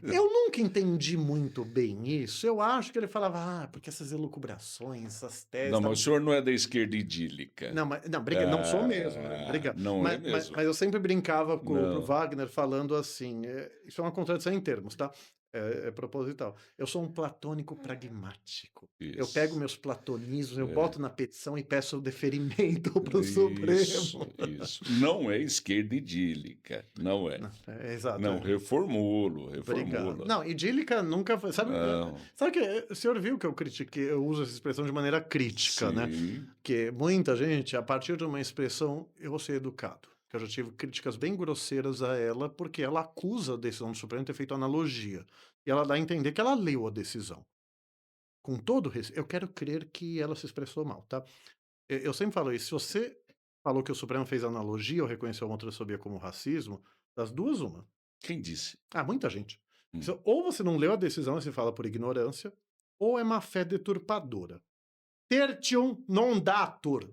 Eu nunca entendi muito bem isso. Eu acho que ele falava, porque essas elucubrações, essas teses... Não, mas o senhor não é da esquerda idílica. Não, não sou mesmo. Obrigado. Não é mesmo. Mas eu sempre brincava com o Wagner falando assim, isso é uma contradição em termos, tá? É proposital. Eu sou um platônico pragmático. Isso. Eu pego meus platonismos, eu boto na petição e peço o deferimento para o Supremo. Isso. Não é esquerda idílica. Não é. Exato. Não, reformulo. Obrigado. Não, idílica nunca foi. Sabe que o senhor viu que eu critiquei, eu uso essa expressão de maneira crítica, Sim. né? Que muita gente, a partir de uma expressão, eu vou ser educado. Que eu já tive críticas bem grosseiras a ela, porque ela acusa a decisão do Supremo de ter feito analogia. E ela dá a entender que ela leu a decisão. Com todo respeito, eu quero crer que ela se expressou mal, tá? Eu sempre falo isso. Se você falou que o Supremo fez analogia ou reconheceu a homotransfobia como racismo, das duas, uma. Quem disse? Muita gente. Ou você não leu a decisão e se fala por ignorância, ou é má fé deturpadora. Tertium non datur.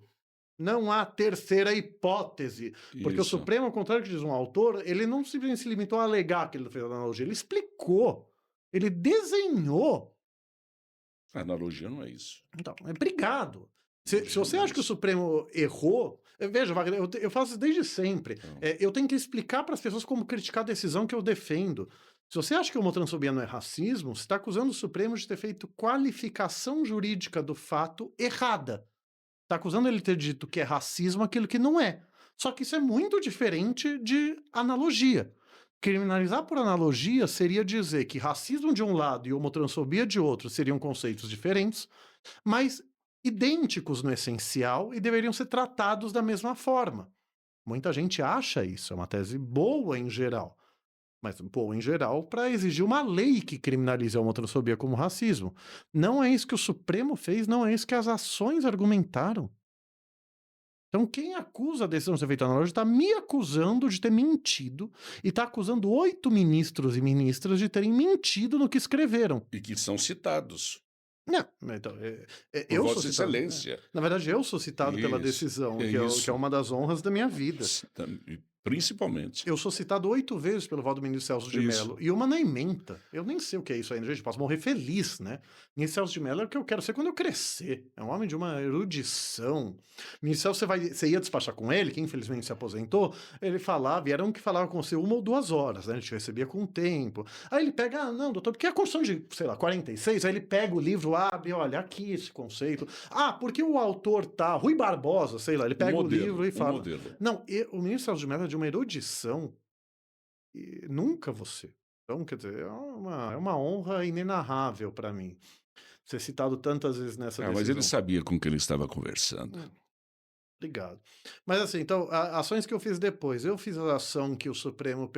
Não há terceira hipótese. Porque o Supremo, ao contrário do que diz um autor, ele não simplesmente se limitou a alegar que ele fez a analogia, ele explicou. Ele desenhou. A analogia não é isso. Então, obrigado. Se você acha que o Supremo errou, veja, Wagner, eu faço isso desde sempre. Eu tenho que explicar para as pessoas como criticar a decisão que eu defendo. Se você acha que a homotransfobia não é racismo, você está acusando o Supremo de ter feito qualificação jurídica do fato errada. Está acusando ele de ter dito que é racismo aquilo que não é. Só que isso é muito diferente de analogia. Criminalizar por analogia seria dizer que racismo de um lado e homotransfobia de outro seriam conceitos diferentes, mas idênticos no essencial e deveriam ser tratados da mesma forma. Muita gente acha isso, é uma tese boa em geral. Mas boa em geral para exigir uma lei que criminalize a homotransfobia como racismo. Não é isso que o Supremo fez, não é isso que as ações argumentaram. Então quem acusa a decisão de ser feita analogia está me acusando de ter mentido e está acusando 8 ministros e ministras de terem mentido no que escreveram. E que são citados. Não, então, eu Vossa sou citado, Excelência. Na verdade, eu sou citado pela decisão, que é uma das honras da minha vida. principalmente. Eu sou citado 8 vezes pelo Valdo-Ministro Celso de Mello, Isso. e uma na ementa. Eu nem sei o que é isso ainda, gente, posso morrer feliz, né. Ministro Celso de Mello é o que eu quero ser quando eu crescer, é um homem de uma erudição. Ministro Celso, você ia despachar com ele, que infelizmente se aposentou, ele falava, e era um que falava com você 1 ou 2 horas, né, a gente recebia com tempo. Aí ele pega: "Ah, não, doutor, porque a Constituição de, sei lá, 46", aí ele pega o livro, abre, olha, aqui esse conceito. "Ah, porque o autor tá", Rui Barbosa, sei lá, ele pega o livro e Um fala. modelo. Não, o ministro Celso de Mello é de uma erudição e nunca você. Então, quer dizer, é uma honra inenarrável para mim ser citado tantas vezes nessa Ah, mas ele decisão. sabia com quem ele estava conversando. Hum, obrigado. Mas assim, então, ações que eu fiz depois. Eu fiz a ação que o Supremo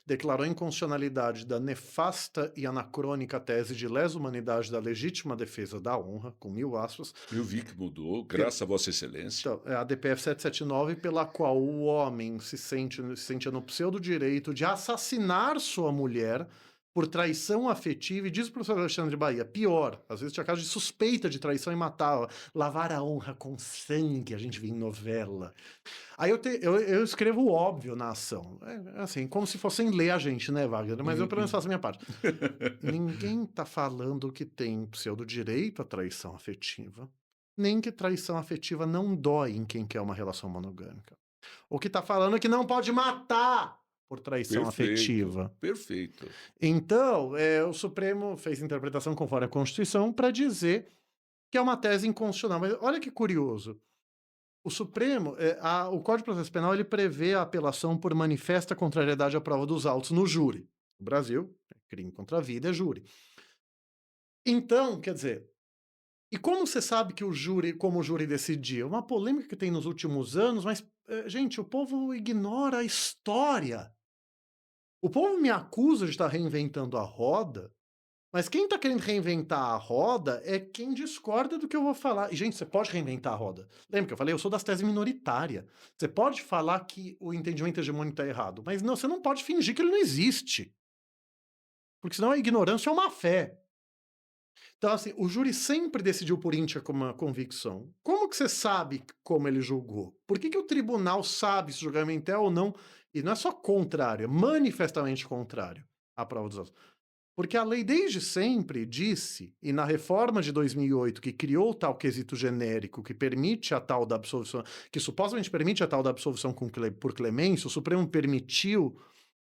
declarou a inconstitucionalidade da nefasta e anacrônica tese de lesa humanidade da legítima defesa da honra, com 1000 aspas. Eu vi que mudou, graças a Vossa Excelência. Então, é a DPF 779, pela qual o homem se sente no pseudo-direito de assassinar sua mulher por traição afetiva, e diz o professor Alexandre Bahia, pior, às vezes tinha caso de suspeita de traição e matava, lavar a honra com sangue, a gente vê em novela. Aí eu escrevo o óbvio na ação, assim, como se fossem ler a gente, né, Wagner? Mas eu pelo menos Uhum. faço a minha parte. Ninguém tá falando que tem pseudo-direito à traição afetiva, nem que traição afetiva não dói em quem quer uma relação monogâmica. O que tá falando é que não pode matar por traição Perfeito, afetiva. perfeito. Então, o Supremo fez interpretação conforme a Constituição para dizer que é uma tese inconstitucional. Mas olha que curioso. O Supremo, o Código de Processo Penal, ele prevê a apelação por manifesta contrariedade à prova dos autos no júri. No Brasil, crime contra a vida é júri. Então, quer dizer, e como você sabe que como o júri decidia? Uma polêmica que tem nos últimos anos, mas, gente, o povo ignora a história. O povo me acusa de estar reinventando a roda, mas quem está querendo reinventar a roda é quem discorda do que eu vou falar. E, gente, você pode reinventar a roda. Lembra que eu falei? Eu sou das teses minoritárias. Você pode falar que o entendimento hegemônico está errado, mas não, você não pode fingir que ele não existe. Porque senão a ignorância é uma fé. Então, assim, o júri sempre decidiu por íntegra com uma convicção. Como que você sabe como ele julgou? Por que o tribunal sabe se o julgamento é ou não? E não é só contrário, é manifestamente contrário à prova dos autos. Porque a lei desde sempre disse, e na reforma de 2008, que criou o tal quesito genérico que permite a tal da absolvição, que supostamente permite a tal da absolvição por clemência, o Supremo permitiu,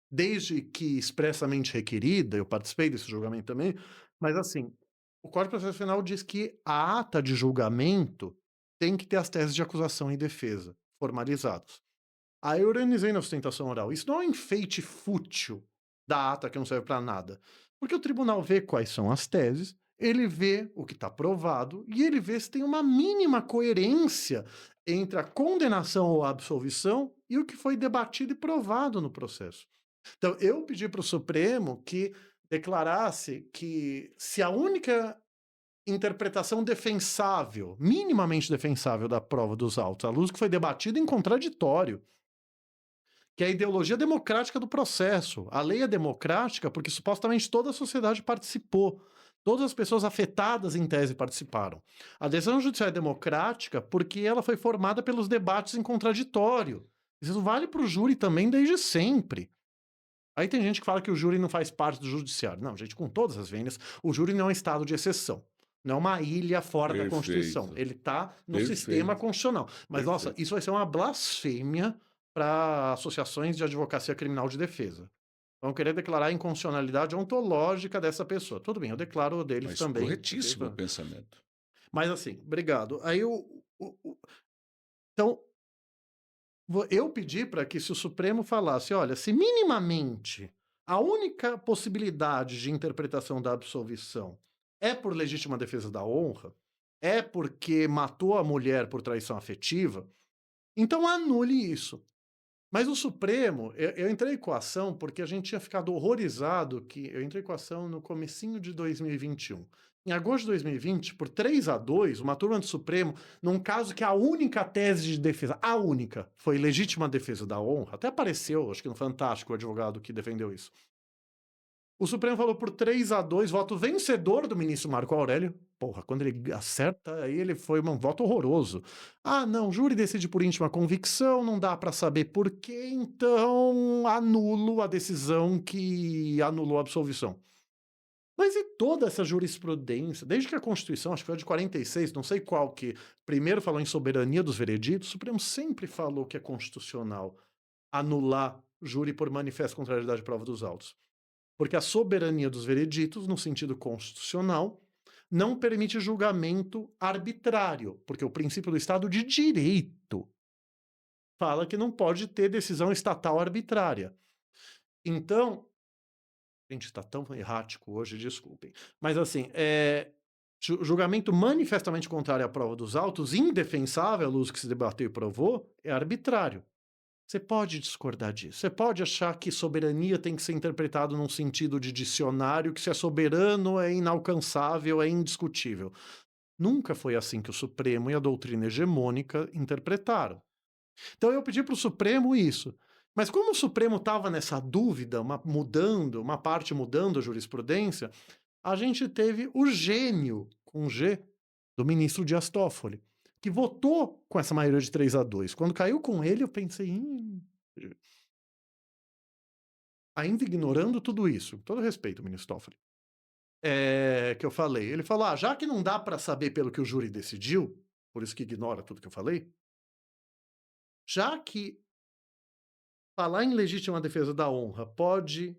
desde que expressamente requerida, eu participei desse julgamento também, mas assim, o Código de Processo Penal diz que a ata de julgamento tem que ter as teses de acusação e defesa formalizadas. Aí eu organizei na sustentação oral. Isso não é um enfeite fútil da ata que não serve para nada. Porque o tribunal vê quais são as teses, ele vê o que está provado e ele vê se tem uma mínima coerência entre a condenação ou a absolvição e o que foi debatido e provado no processo. Então, eu pedi para o Supremo que declarasse que se a única interpretação defensável, minimamente defensável da prova dos autos à luz que foi debatido em contraditório, que é a ideologia democrática do processo. A lei é democrática porque supostamente toda a sociedade participou. Todas as pessoas afetadas em tese participaram. A decisão judicial é democrática porque ela foi formada pelos debates em contraditório. Isso vale para o júri também desde sempre. Aí tem gente que fala que o júri não faz parte do judiciário. Não, gente, com todas as vênias, o júri não é um estado de exceção. Não é uma ilha fora da Constituição. Perfeito, Ele está no sistema perfeito, constitucional. Mas, nossa, perfeito. isso vai ser uma blasfêmia para associações de advocacia criminal de defesa. Vão querer declarar a inconstitucionalidade ontológica dessa pessoa. Tudo bem, eu declaro o deles Mas também. Ok? corretíssimo o pensamento. Mas assim, obrigado. Aí então, eu pedi para que se o Supremo falasse, olha, se minimamente a única possibilidade de interpretação da absolvição é por legítima defesa da honra, é porque matou a mulher por traição afetiva, então anule isso. Mas o Supremo, eu entrei com a ação porque a gente tinha ficado horrorizado que eu entrei com a ação no comecinho de 2021. Em agosto de 2020, por 3-2, uma turma do Supremo, num caso que a única tese de defesa, a única, foi legítima defesa da honra, até apareceu, acho que no Fantástico, o advogado que defendeu isso. O Supremo falou por 3-2, voto vencedor do ministro Marco Aurélio. Porra, quando ele acerta, aí ele foi um voto horroroso. Ah, não, júri decide por íntima convicção, não dá para saber por quê, então anulo a decisão que anulou a absolvição. Mas e toda essa jurisprudência, desde que a Constituição, acho que foi a de 46, não sei qual, que primeiro falou em soberania dos vereditos, o Supremo sempre falou que é constitucional anular júri por manifesta contrariedade à prova dos autos. Porque a soberania dos vereditos, no sentido constitucional, não permite julgamento arbitrário, porque o princípio do Estado de Direito fala que não pode ter decisão estatal arbitrária. Então, gente, está tão errático hoje, desculpem. Mas assim, julgamento manifestamente contrário à prova dos autos, indefensável à luz que se debateu e provou, é arbitrário. Você pode discordar disso. Você pode achar que soberania tem que ser interpretado num sentido de dicionário, que se é soberano é inalcançável, é indiscutível. Nunca foi assim que o Supremo e a doutrina hegemônica interpretaram. Então eu pedi para o Supremo isso. Mas como o Supremo estava nessa dúvida, uma parte mudando a jurisprudência, a gente teve o gênio, com G, do ministro Dias Toffoli, que votou com essa maioria de 3-2. Quando caiu com ele, eu pensei, ainda ignorando tudo isso, com todo respeito, ministro Toffoli, que eu falei, ele falou, já que não dá para saber pelo que o júri decidiu, por isso que ignora tudo que eu falei, já que falar em legítima defesa da honra pode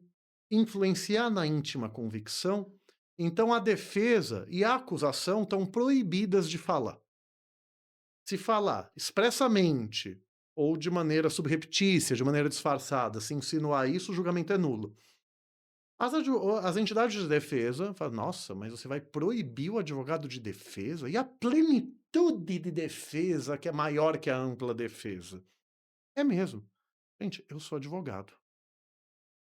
influenciar na íntima convicção, então a defesa e a acusação estão proibidas de falar. Se falar expressamente ou de maneira subreptícia, de maneira disfarçada, se insinuar isso, o julgamento é nulo. As entidades de defesa falam, nossa, mas você vai proibir o advogado de defesa? E a plenitude de defesa, que é maior que a ampla defesa? É mesmo. Gente, eu sou advogado.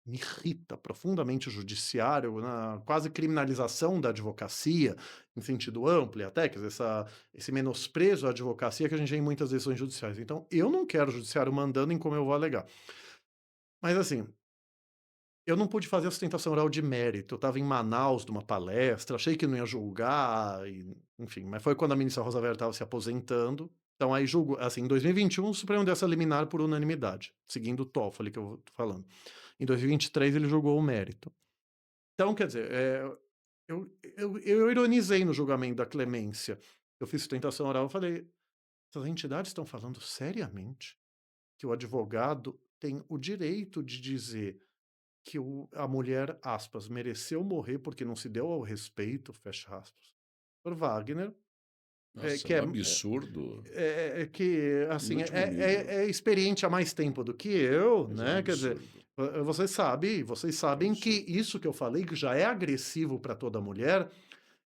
Me irrita profundamente o judiciário, na quase criminalização da advocacia, em sentido amplo, e até, quer dizer, esse menosprezo à advocacia que a gente tem em muitas decisões judiciais. Então, eu não quero o judiciário mandando em como eu vou alegar. Mas, assim, eu não pude fazer a sustentação oral de mérito. Eu estava em Manaus, numa palestra, achei que não ia julgar, enfim, mas foi quando a ministra Rosa Weber estava se aposentando. Então, aí julgou, assim, em 2021, o Supremo deu essa liminar por unanimidade, seguindo o TOEFL que eu tô falando. Em 2023, ele julgou o mérito. Então, quer dizer, eu ironizei no julgamento da clemência. Eu fiz sustentação oral, eu falei, essas entidades estão falando seriamente que o advogado tem o direito de dizer que a mulher, aspas, mereceu morrer porque não se deu ao respeito, fecha aspas, por Wagner, Nossa, que é um absurdo. que, Em assim, último nível. é experiente há mais tempo do que eu, Mas é um né? Quer dizer, absurdo. vocês É um sabem que absurdo. isso que eu falei, que já é agressivo para toda mulher,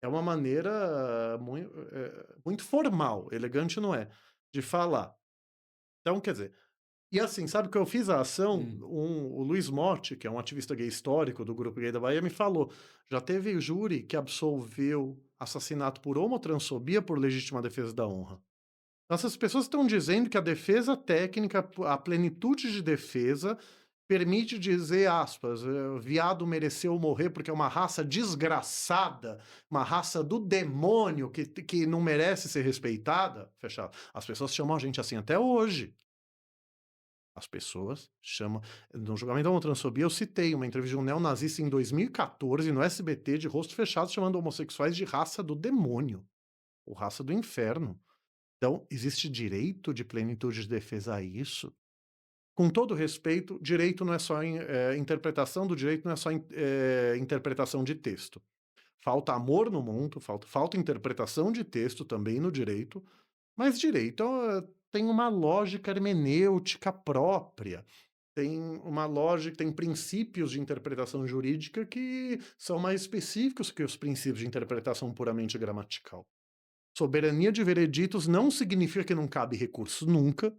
é uma maneira muito formal, elegante não é, de falar. Então, quer dizer, e assim, sabe que eu fiz a ação, Hum. o Luiz Motti, que é um ativista gay histórico do Grupo Gay da Bahia, me falou, já teve júri que absolveu assassinato por homotransfobia por legítima defesa da honra. Então, essas pessoas estão dizendo que a defesa técnica, a plenitude de defesa, permite dizer, aspas, viado mereceu morrer porque é uma raça desgraçada, uma raça do demônio que não merece ser respeitada, fechado. As pessoas chamam a gente assim até hoje. As pessoas chamam. No julgamento da homotransfobia, eu citei uma entrevista de um neonazista em 2014 no SBT, de rosto fechado, chamando homossexuais de raça do demônio, ou raça do inferno. Então, existe direito de plenitude de defesa a isso? Com todo respeito, direito não é só interpretação do direito, não é só interpretação de texto. Falta amor no mundo, falta interpretação de texto também no direito, mas direito tem uma lógica hermenêutica própria, tem uma lógica, tem princípios de interpretação jurídica que são mais específicos que os princípios de interpretação puramente gramatical. Soberania de vereditos não significa que não cabe recurso nunca.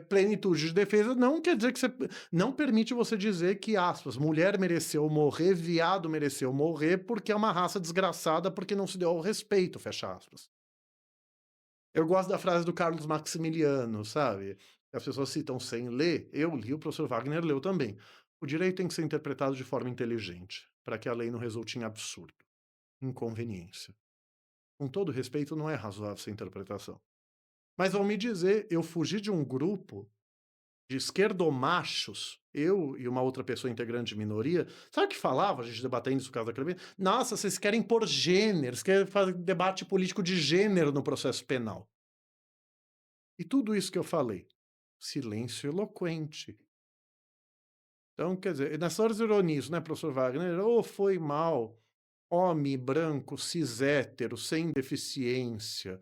Plenitude de defesa não quer dizer que você não permite você dizer que, aspas, mulher mereceu morrer, viado mereceu morrer porque é uma raça desgraçada porque não se deu ao respeito, fecha aspas. Eu gosto da frase do Carlos Maximiliano, sabe? As pessoas citam sem ler, eu li, o professor Wagner leu também. O direito tem que ser interpretado de forma inteligente, para que a lei não resulte em absurdo, inconveniência. Com todo respeito, não é razoável essa interpretação. Mas ao me dizer, eu fugi de um grupo de esquerdomachos, eu e uma outra pessoa integrante de minoria, sabe o que falava, a gente debatendo isso por causa daquele. Nossa, vocês querem pôr gênero, vocês querem fazer debate político de gênero no processo penal. E tudo isso que eu falei, silêncio eloquente. Então, quer dizer, nessas horas ironizo, né, professor Wagner? Ou foi mal, homem branco, cis hétero, sem deficiência,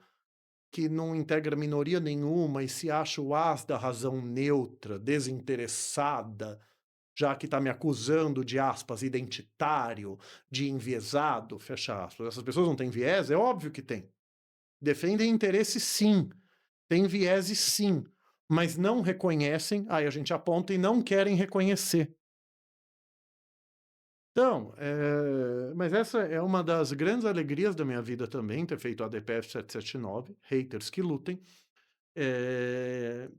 que não integra minoria nenhuma e se acha o as da razão neutra, desinteressada, já que está me acusando de aspas, identitário, de enviesado, fecha aspas. Essas pessoas não têm viés? É óbvio que tem. Defendem interesse sim, têm viés sim, mas não reconhecem, aí a gente aponta e não querem reconhecer. Então, mas essa é uma das grandes alegrias da minha vida também, ter feito a ADPF 779, haters que lutem, eh,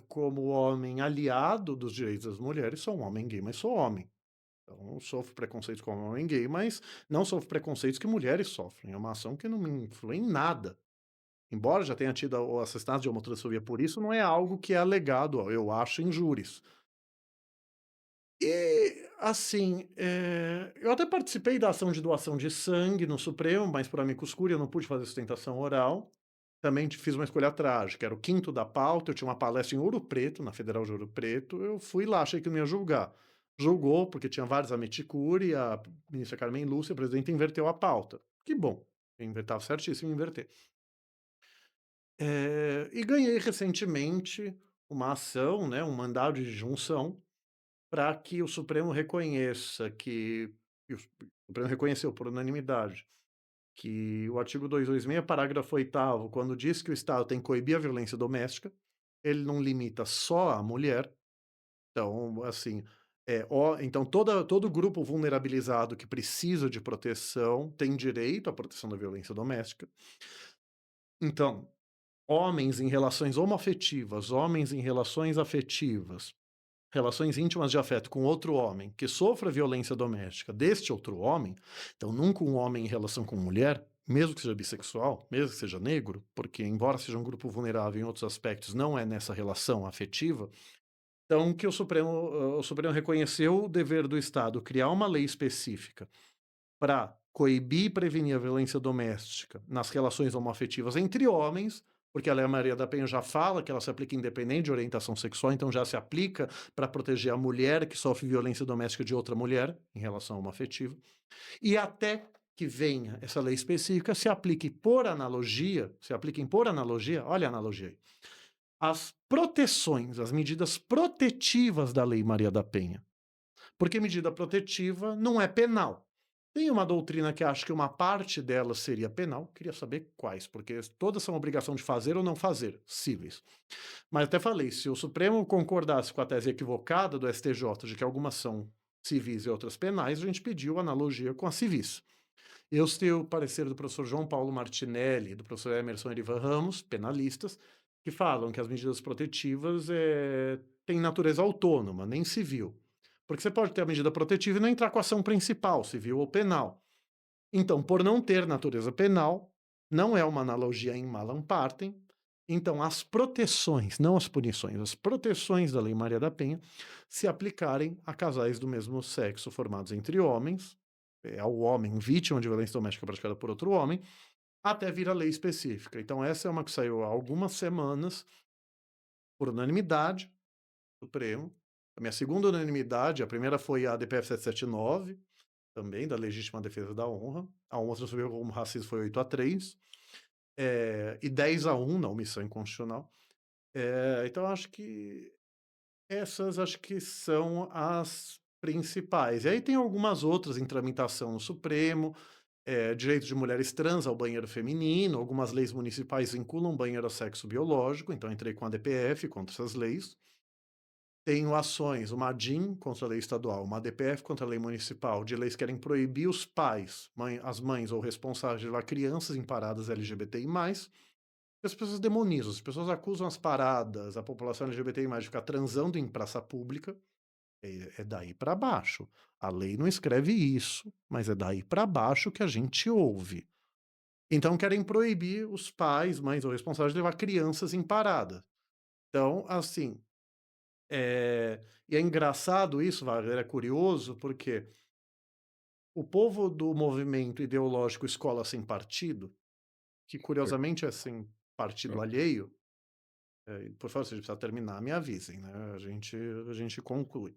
como homem aliado dos direitos das mulheres, sou um homem gay, mas sou homem. Então, sofro preconceitos como homem gay, mas não sofro preconceitos que mulheres sofrem. É uma ação que não me influi em nada. Embora já tenha tido o assassinato de homotransfobia por isso, não é algo que é alegado, eu acho, em júris. E, assim, eu até participei da ação de doação de sangue no Supremo, mas por amicus curiae eu não pude fazer sustentação oral. Também fiz uma escolha trágica, era o quinto da pauta, eu tinha uma palestra em Ouro Preto, na Federal de Ouro Preto, eu fui lá, achei que não ia julgar. Julgou, porque tinha vários amicus curiae, a ministra Carmen Lúcia, a presidenta, inverteu a pauta. Que bom, estava certíssimo em inverter. E ganhei recentemente uma ação, né, um mandado de junção, para que o Supremo reconheça que e o Supremo reconheceu por unanimidade, que o artigo 226, parágrafo 8º, quando diz que o Estado tem que coibir a violência doméstica, ele não limita só a mulher. Então, assim, então todo grupo vulnerabilizado que precisa de proteção tem direito à proteção da violência doméstica. Então, homens em relações homoafetivas, homens em relações afetivas, relações íntimas de afeto com outro homem que sofra violência doméstica deste outro homem, então nunca um homem em relação com mulher, mesmo que seja bissexual, mesmo que seja negro, porque embora seja um grupo vulnerável em outros aspectos, não é nessa relação afetiva, então que o Supremo reconheceu o dever do Estado criar uma lei específica para coibir e prevenir a violência doméstica nas relações homoafetivas entre homens, porque a Lei Maria da Penha já fala que ela se aplica independente de orientação sexual, então já se aplica para proteger a mulher que sofre violência doméstica de outra mulher em relação homoafetiva, e até que venha essa lei específica, se apliquem por analogia, olha a analogia aí, as proteções, as medidas protetivas da Lei Maria da Penha. Porque medida protetiva não é penal. Tem uma doutrina que acha que uma parte dela seria penal, queria saber quais, porque todas são obrigação de fazer ou não fazer, cíveis. Mas até falei, se o Supremo concordasse com a tese equivocada do STJ de que algumas são civis e outras penais, a gente pediu analogia com as civis. Eu citei o parecer do professor João Paulo Martinelli, do professor Emerson Erivan Ramos, penalistas, que falam que as medidas protetivas têm natureza autônoma, nem civil. Porque você pode ter a medida protetiva e não entrar com a ação principal, civil ou penal. Então, por não ter natureza penal, não é uma analogia em malam partem. Então, as proteções, não as punições, as proteções da Lei Maria da Penha se aplicarem a casais do mesmo sexo formados entre homens, ao homem vítima de violência doméstica praticada por outro homem, até vir a lei específica. Então, essa é uma que saiu há algumas semanas, por unanimidade, Supremo. A minha segunda unanimidade, a primeira foi a DPF 779, também, da legítima defesa da honra. A honra transferiu como racismo foi 8-3, e 10-1 na omissão inconstitucional. Então, acho que são as principais. E aí tem algumas outras em tramitação no Supremo, direito de mulheres trans ao banheiro feminino, algumas leis municipais vinculam banheiro a sexo biológico, então entrei com a DPF contra essas leis. Tenho ações, uma ADIM contra a lei estadual, uma DPF contra a lei municipal, de leis que querem proibir os pais, as mães ou responsáveis de levar crianças em paradas LGBTI+, As pessoas demonizam, as pessoas acusam as paradas, a população LGBTI+, de ficar transando em praça pública, é daí pra baixo. A lei não escreve isso, mas é daí pra baixo que a gente ouve. Então querem proibir os pais, mães ou responsáveis de levar crianças em parada. Então, assim, e é engraçado isso, Wagner, é curioso, porque o povo do movimento ideológico Escola Sem Partido, que Certo. curiosamente é sem partido Hã. alheio, por favor, se a gente precisar terminar, me avisem, né, a gente conclui.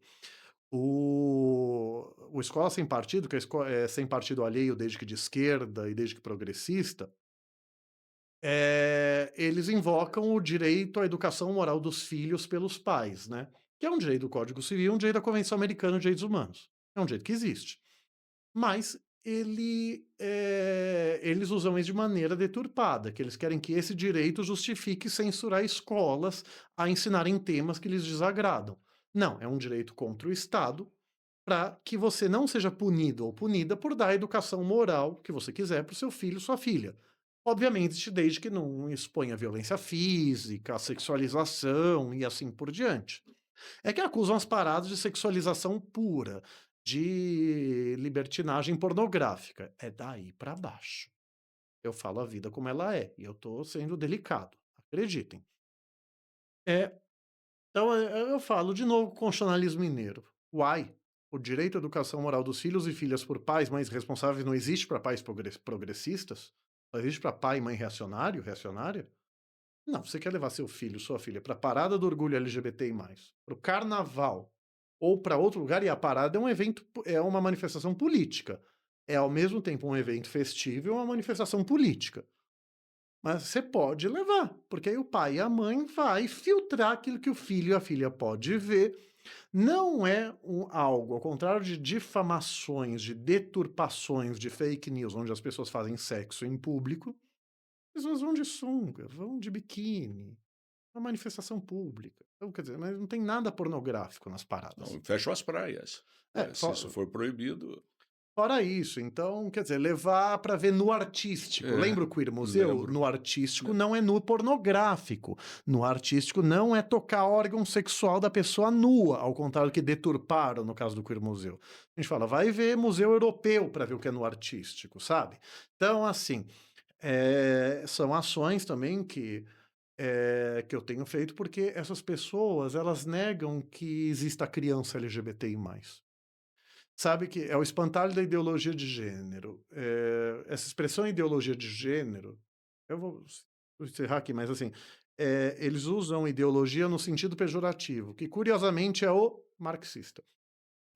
O Escola Sem Partido, que é sem partido alheio desde que de esquerda e desde que progressista, eles invocam o direito à educação moral dos filhos pelos pais, né, que é um direito do Código Civil, um direito da Convenção Americana de Direitos Humanos. É um direito que existe. Mas eles usam isso de maneira deturpada, que eles querem que esse direito justifique censurar escolas a ensinarem temas que lhes desagradam. Não, é um direito contra o Estado, para que você não seja punido ou punida por dar a educação moral que você quiser para o seu filho ou sua filha. Obviamente, desde que não exponha a violência física, a sexualização e assim por diante. É que acusam as paradas de sexualização pura, de libertinagem pornográfica. É daí pra baixo. Eu falo a vida como ela é, e eu tô sendo delicado, acreditem. É, então eu falo de novo constitucionalismo mineiro. Uai, o direito à educação moral dos filhos e filhas por pais, mães responsáveis não existe para pais progressistas? Só existe para pai e mãe reacionário, reacionária? Não, você quer levar seu filho, sua filha para a parada do orgulho LGBTI+, para o carnaval ou para outro lugar, e a parada é um evento, é uma manifestação política. É ao mesmo tempo um evento festivo e uma manifestação política. Mas você pode levar, porque aí o pai e a mãe vai filtrar aquilo que o filho e a filha pode ver. Não é algo, ao contrário de difamações, de deturpações, de fake news, onde as pessoas fazem sexo em público, as pessoas vão de sunga, vão de biquíni, uma manifestação pública. Então, quer dizer, mas não tem nada pornográfico nas paradas. Não, fecham as praias. É, Se isso for proibido. fora isso, então, quer dizer, levar para ver nu artístico. É, Lembra o Queer Museu? lembro. No artístico Né. não é nu pornográfico. No artístico não é tocar órgão sexual da pessoa nua, ao contrário do que deturparam no caso do Queer Museu. A gente fala, vai ver museu europeu para ver o que é no artístico, sabe? Então, assim, são ações também que eu tenho feito, porque essas pessoas, elas negam que exista criança LGBTI+. Sabe que é o espantalho da ideologia de gênero. Essa expressão ideologia de gênero, eu vou encerrar aqui, mas assim, eles usam ideologia no sentido pejorativo, que curiosamente é o marxista.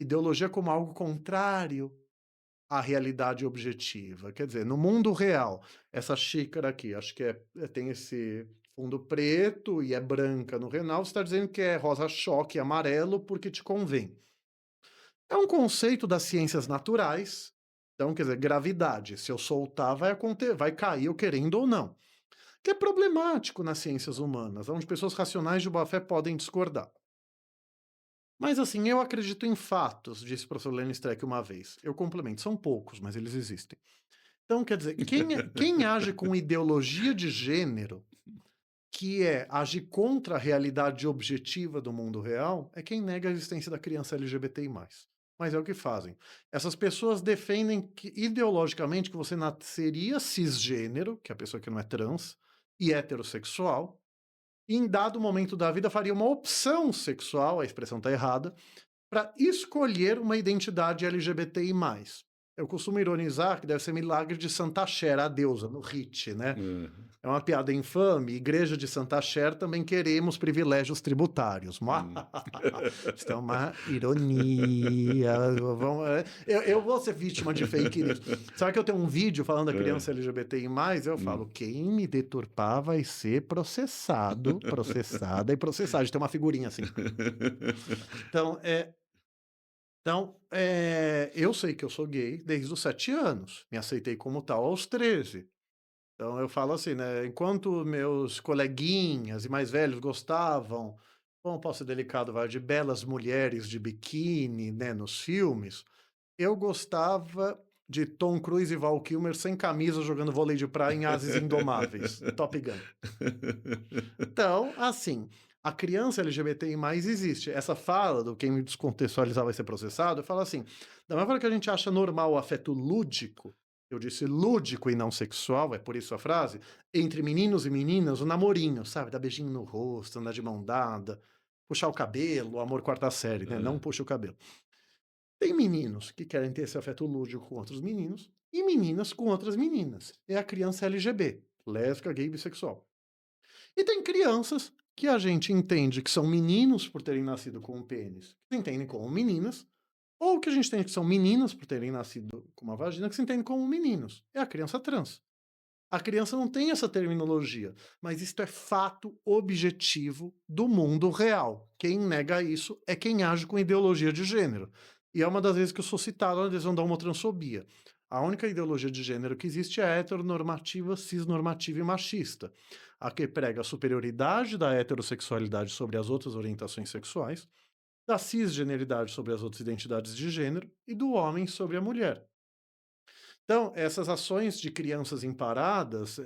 Ideologia como algo contrário à realidade objetiva. Quer dizer, no mundo real, essa xícara aqui, acho que tem esse fundo preto e é branca no renal, você está dizendo que é rosa-choque amarelo porque te convém. É um conceito das ciências naturais, então, quer dizer, gravidade, se eu soltar vai cair eu querendo ou não, que é problemático nas ciências humanas, onde pessoas racionais de boa fé podem discordar. Mas assim, eu acredito em fatos, disse o professor Lenin Streck uma vez. Eu complemento, são poucos, mas eles existem. Então, quer dizer, quem age com ideologia de gênero, que é agir contra a realidade objetiva do mundo real, é quem nega a existência da criança LGBTI+. Mas é o que fazem. Essas pessoas defendem que, ideologicamente, que você nasceria cisgênero, que é a pessoa que não é trans, e heterossexual, e em dado momento da vida faria uma opção sexual, a expressão está errada, para escolher uma identidade LGBTI+. Eu costumo ironizar que deve ser milagre de Santa Cher, a deusa, no Hit, né? Aham. É uma piada infame, igreja de Santa Cher também queremos privilégios tributários. Hum. Isso é uma ironia. Eu vou ser vítima de fake news. Sabe que eu tenho um vídeo falando da criança É. LGBTI+, eu falo, Hum. quem me deturpar vai ser processado, processada e processado. A gente tem uma figurinha assim. Então, eu sei que eu sou gay desde os 7 anos. Me aceitei como tal aos 13. Então eu falo assim, né, enquanto meus coleguinhas e mais velhos gostavam, como posso ser delicado, vai, de belas mulheres de biquíni, né, nos filmes, eu gostava de Tom Cruise e Val Kilmer sem camisa jogando vôlei de praia em Ases Indomáveis, Top Gun. Então, assim, a criança LGBTI+ existe. Essa fala do quem me descontextualizar vai ser processado, fala assim, da mesma forma que a gente acha normal o afeto lúdico, eu disse lúdico e não sexual, é por isso a frase, entre meninos e meninas, o namorinho, sabe? Dar beijinho no rosto, andar de mão dada, puxar o cabelo, amor quarta série, né? Não Hã. puxa o cabelo. Tem meninos que querem ter esse afeto lúdico com outros meninos e meninas com outras meninas. É a criança LGB, lésbica, gay, bissexual. E tem crianças que a gente entende que são meninos por terem nascido com um pênis, que se entendem como meninas, ou que a gente entende que são meninas por terem nascido com uma vagina, que se entendem como meninos. É a criança trans. A criança não tem essa terminologia, mas isto é fato objetivo do mundo real. Quem nega isso é quem age com ideologia de gênero. E é uma das vezes que eu sou citado na adesão da homotransfobia. A única ideologia de gênero que existe é a heteronormativa, cisnormativa e machista. A que prega a superioridade da heterossexualidade sobre as outras orientações sexuais, da cisgeneridade sobre as outras identidades de gênero e do homem sobre a mulher. Então, essas ações de crianças em paradas,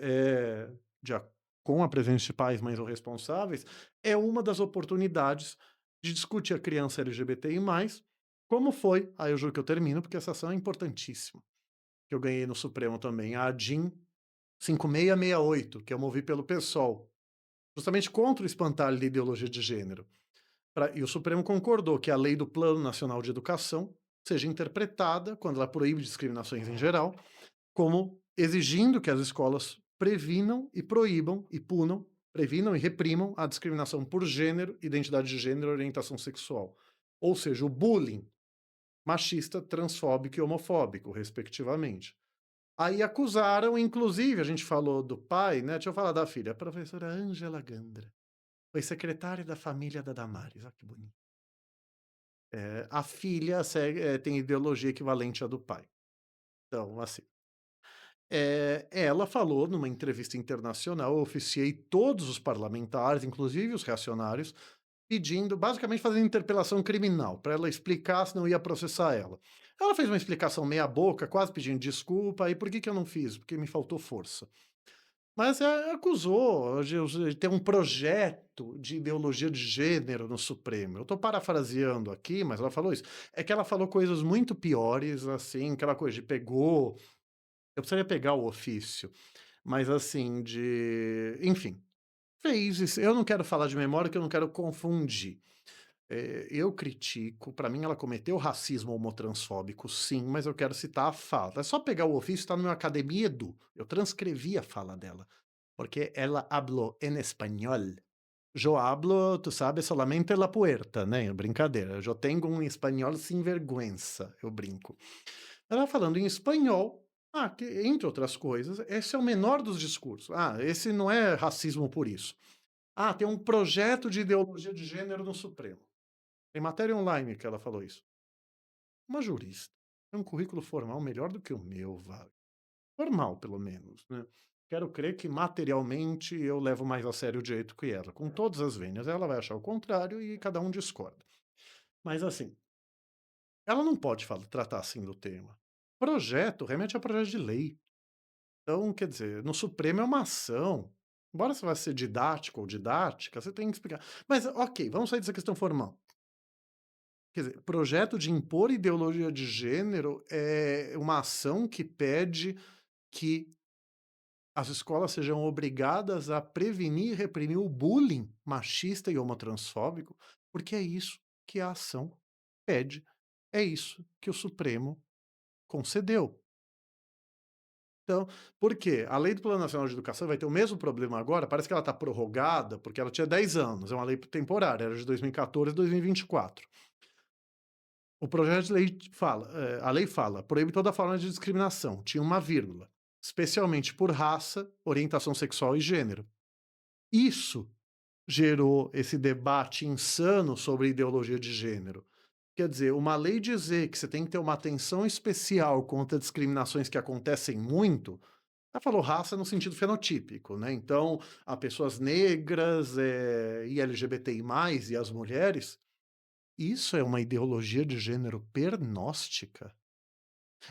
de a com a presença de pais, mães ou responsáveis, é uma das oportunidades de discutir a criança LGBTI+, como foi aí eu juro que eu termino, porque essa ação é importantíssima, que eu ganhei no Supremo também, a ADIM 5668, que eu movi pelo PSOL, justamente contra o espantalho da ideologia de gênero. E o Supremo concordou que a lei do Plano Nacional de Educação seja interpretada, quando ela proíbe discriminações em geral, como exigindo que as escolas previnam e proíbam e punam, previnam e reprimam a discriminação por gênero, identidade de gênero e orientação sexual. Ou seja, o bullying machista, transfóbico e homofóbico, respectivamente. Aí acusaram, inclusive, a gente falou do pai, né? Deixa eu falar da filha, a professora Ângela Gandra. Foi secretária da família da Damares, olha que bonito. A filha tem ideologia equivalente à do pai. Então, assim, ela falou numa entrevista internacional, eu oficiei todos os parlamentares, inclusive os reacionários, pedindo, basicamente fazendo interpelação criminal, para ela explicar se não ia processar ela. Ela fez uma explicação meia boca, quase pedindo desculpa, e por que que eu não fiz? Porque me faltou força. Mas acusou de ter um projeto de ideologia de gênero no Supremo. Eu estou parafraseando aqui, mas ela falou isso. É que ela falou coisas muito piores, assim, aquela coisa de pegou, eu precisaria pegar o ofício, mas assim, enfim, fez isso. Eu não quero falar de memória, que eu não quero confundir. Eu critico, para mim ela cometeu racismo homotransfóbico, sim, mas eu quero citar a fala. É só pegar o ofício, está no meu Academia Edu. Eu transcrevi a fala dela, porque ela habló en español. Eu hablo, tu sabes, solamente la puerta, né? Brincadeira. Eu tenho um espanhol sem vergüenza, eu brinco. Ela falando em espanhol, que, entre outras coisas, esse é o menor dos discursos. Esse não é racismo por isso. Tem um projeto de ideologia de gênero no Supremo. Tem matéria online que ela falou isso. Uma jurista tem um currículo formal melhor do que o meu, vale. Formal, pelo menos, né? Quero crer que materialmente eu levo mais a sério o direito que ela. Com todas as vênias, ela vai achar o contrário e cada um discorda. Mas assim, ela não pode tratar assim do tema. Projeto remete a projeto de lei. Então, quer dizer, no Supremo é uma ação. Embora você vá ser didático ou didática, você tem que explicar. Mas, ok, vamos sair dessa questão formal. Quer dizer, projeto de impor ideologia de gênero é uma ação que pede que as escolas sejam obrigadas a prevenir e reprimir o bullying machista e homotransfóbico, porque é isso que a ação pede. É isso que o Supremo concedeu. Então, por quê? A Lei do Plano Nacional de Educação vai ter o mesmo problema agora, parece que ela está prorrogada, porque ela tinha 10 anos, é uma lei temporária, era de 2014 a 2024. O projeto de lei fala, a lei fala, proíbe toda forma de discriminação, tinha uma vírgula, especialmente por raça, orientação sexual e gênero. Isso gerou esse debate insano sobre ideologia de gênero. Quer dizer, uma lei dizer que você tem que ter uma atenção especial contra discriminações que acontecem muito, ela falou raça no sentido fenotípico, né? Então, a pessoas negras e LGBTI+, e as mulheres, isso é uma ideologia de gênero pernóstica.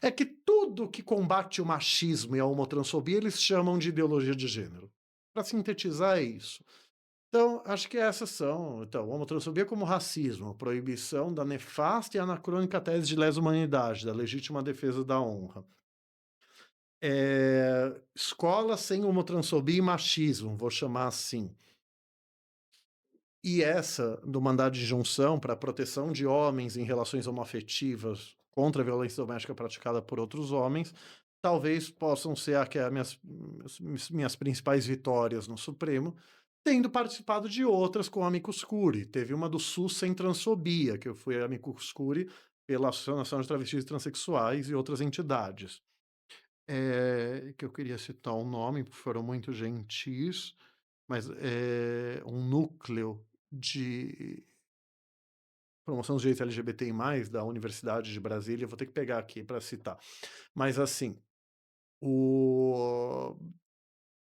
É que tudo que combate o machismo e a homotransfobia, eles chamam de ideologia de gênero. Para sintetizar, é isso. Então, acho que essas são. Então, homotransfobia como racismo, proibição da nefasta e anacrônica tese de lesa-humanidade, da legítima defesa da honra. Escola sem homotransfobia e machismo, vou chamar assim. E essa do mandado de junção para a proteção de homens em relações homoafetivas contra a violência doméstica praticada por outros homens, talvez possam ser minhas principais vitórias no Supremo, tendo participado de outras com amicus curiae. Teve uma do SUS sem transfobia, que eu fui amicus curiae pela Associação de Travestis e Transsexuais e outras entidades. Que eu queria citar um nome, porque foram muito gentis, mas é um núcleo de promoção dos direitos LGBTI+, da Universidade de Brasília, vou ter que pegar aqui para citar. Mas assim,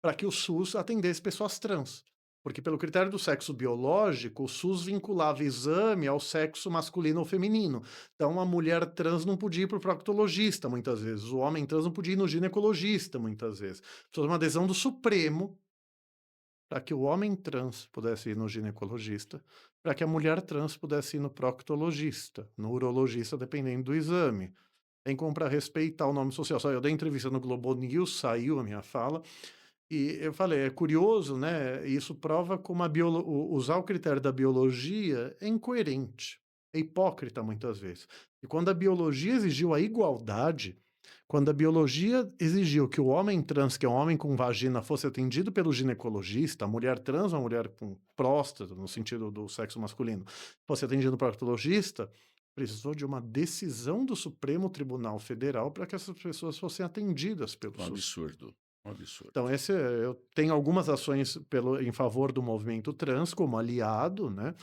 para que o SUS atendesse pessoas trans. Porque pelo critério do sexo biológico, o SUS vinculava exame ao sexo masculino ou feminino. Então a mulher trans não podia ir para o proctologista, muitas vezes. O homem trans não podia ir no ginecologista, muitas vezes. Precisou de uma adesão do Supremo para que o homem trans pudesse ir no ginecologista, para que a mulher trans pudesse ir no proctologista, no urologista, dependendo do exame. Tem como para respeitar o nome social. Só eu dei entrevista no Globo News, saiu a minha fala, e eu falei, é curioso, né? Isso prova como usar o critério da biologia é incoerente, é hipócrita muitas vezes. E quando a biologia exigiu a igualdade, quando a biologia exigiu que o homem trans, que é um homem com vagina, fosse atendido pelo ginecologista, a mulher trans, uma mulher com próstata, no sentido do sexo masculino, fosse atendido pelo proctologista, precisou de uma decisão do Supremo Tribunal Federal para que essas pessoas fossem atendidas pelo Um SUS. absurdo, um absurdo. Então, eu tenho algumas ações em favor do movimento trans como aliado, né?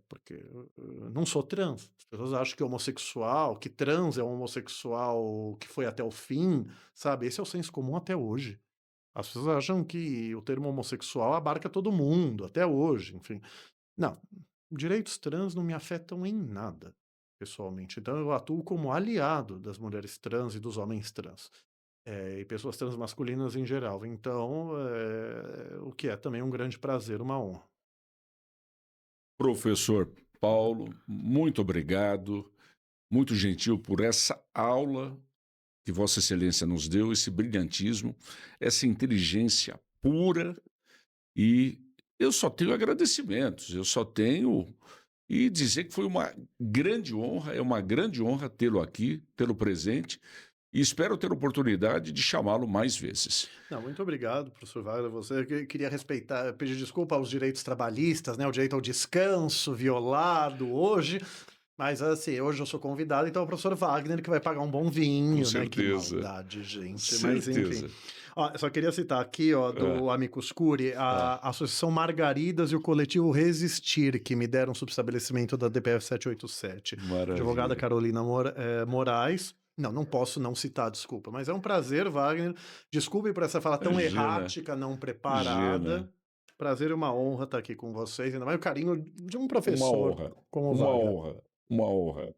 Porque eu não sou trans. As pessoas acham que homossexual, que trans é um homossexual que foi até o fim, sabe? Esse é o senso comum até hoje. As pessoas acham que o termo homossexual abarca todo mundo, até hoje, enfim. Não, direitos trans não me afetam em nada, pessoalmente. Então eu atuo como aliado das mulheres trans e dos homens trans. E pessoas trans masculinas em geral. Então, o que é também um grande prazer, uma honra. Professor Paulo, muito obrigado, muito gentil por essa aula que Vossa Excelência nos deu, esse brilhantismo, essa inteligência pura, e eu só tenho agradecimentos, eu só tenho e dizer que foi uma grande honra, é uma grande honra tê-lo aqui, tê-lo presente, e espero ter oportunidade de chamá-lo mais vezes. Não, muito obrigado, professor Wagner. Você queria respeitar, pedir desculpa aos direitos trabalhistas, né? O direito ao descanso violado hoje. Mas assim, hoje eu sou convidado, então é o professor Wagner que vai pagar um bom Com vinho, né? Que certeza, maldade, gente. Mas enfim. certeza. Ó, só queria citar aqui, ó, Ah, do amicus curiae, ah, a Associação Margaridas e o coletivo Resistir, que me deram subestabelecimento da DPF 787. Advogada maravilha. Carolina Moraes. Não posso não citar, desculpa. Mas é um prazer, Wagner. Desculpe por essa fala tão Imagina, errática, não imagina. preparada. Prazer e uma honra estar aqui com vocês. Ainda mais o carinho de um Uma professor honra, como o uma Wagner. honra, uma honra.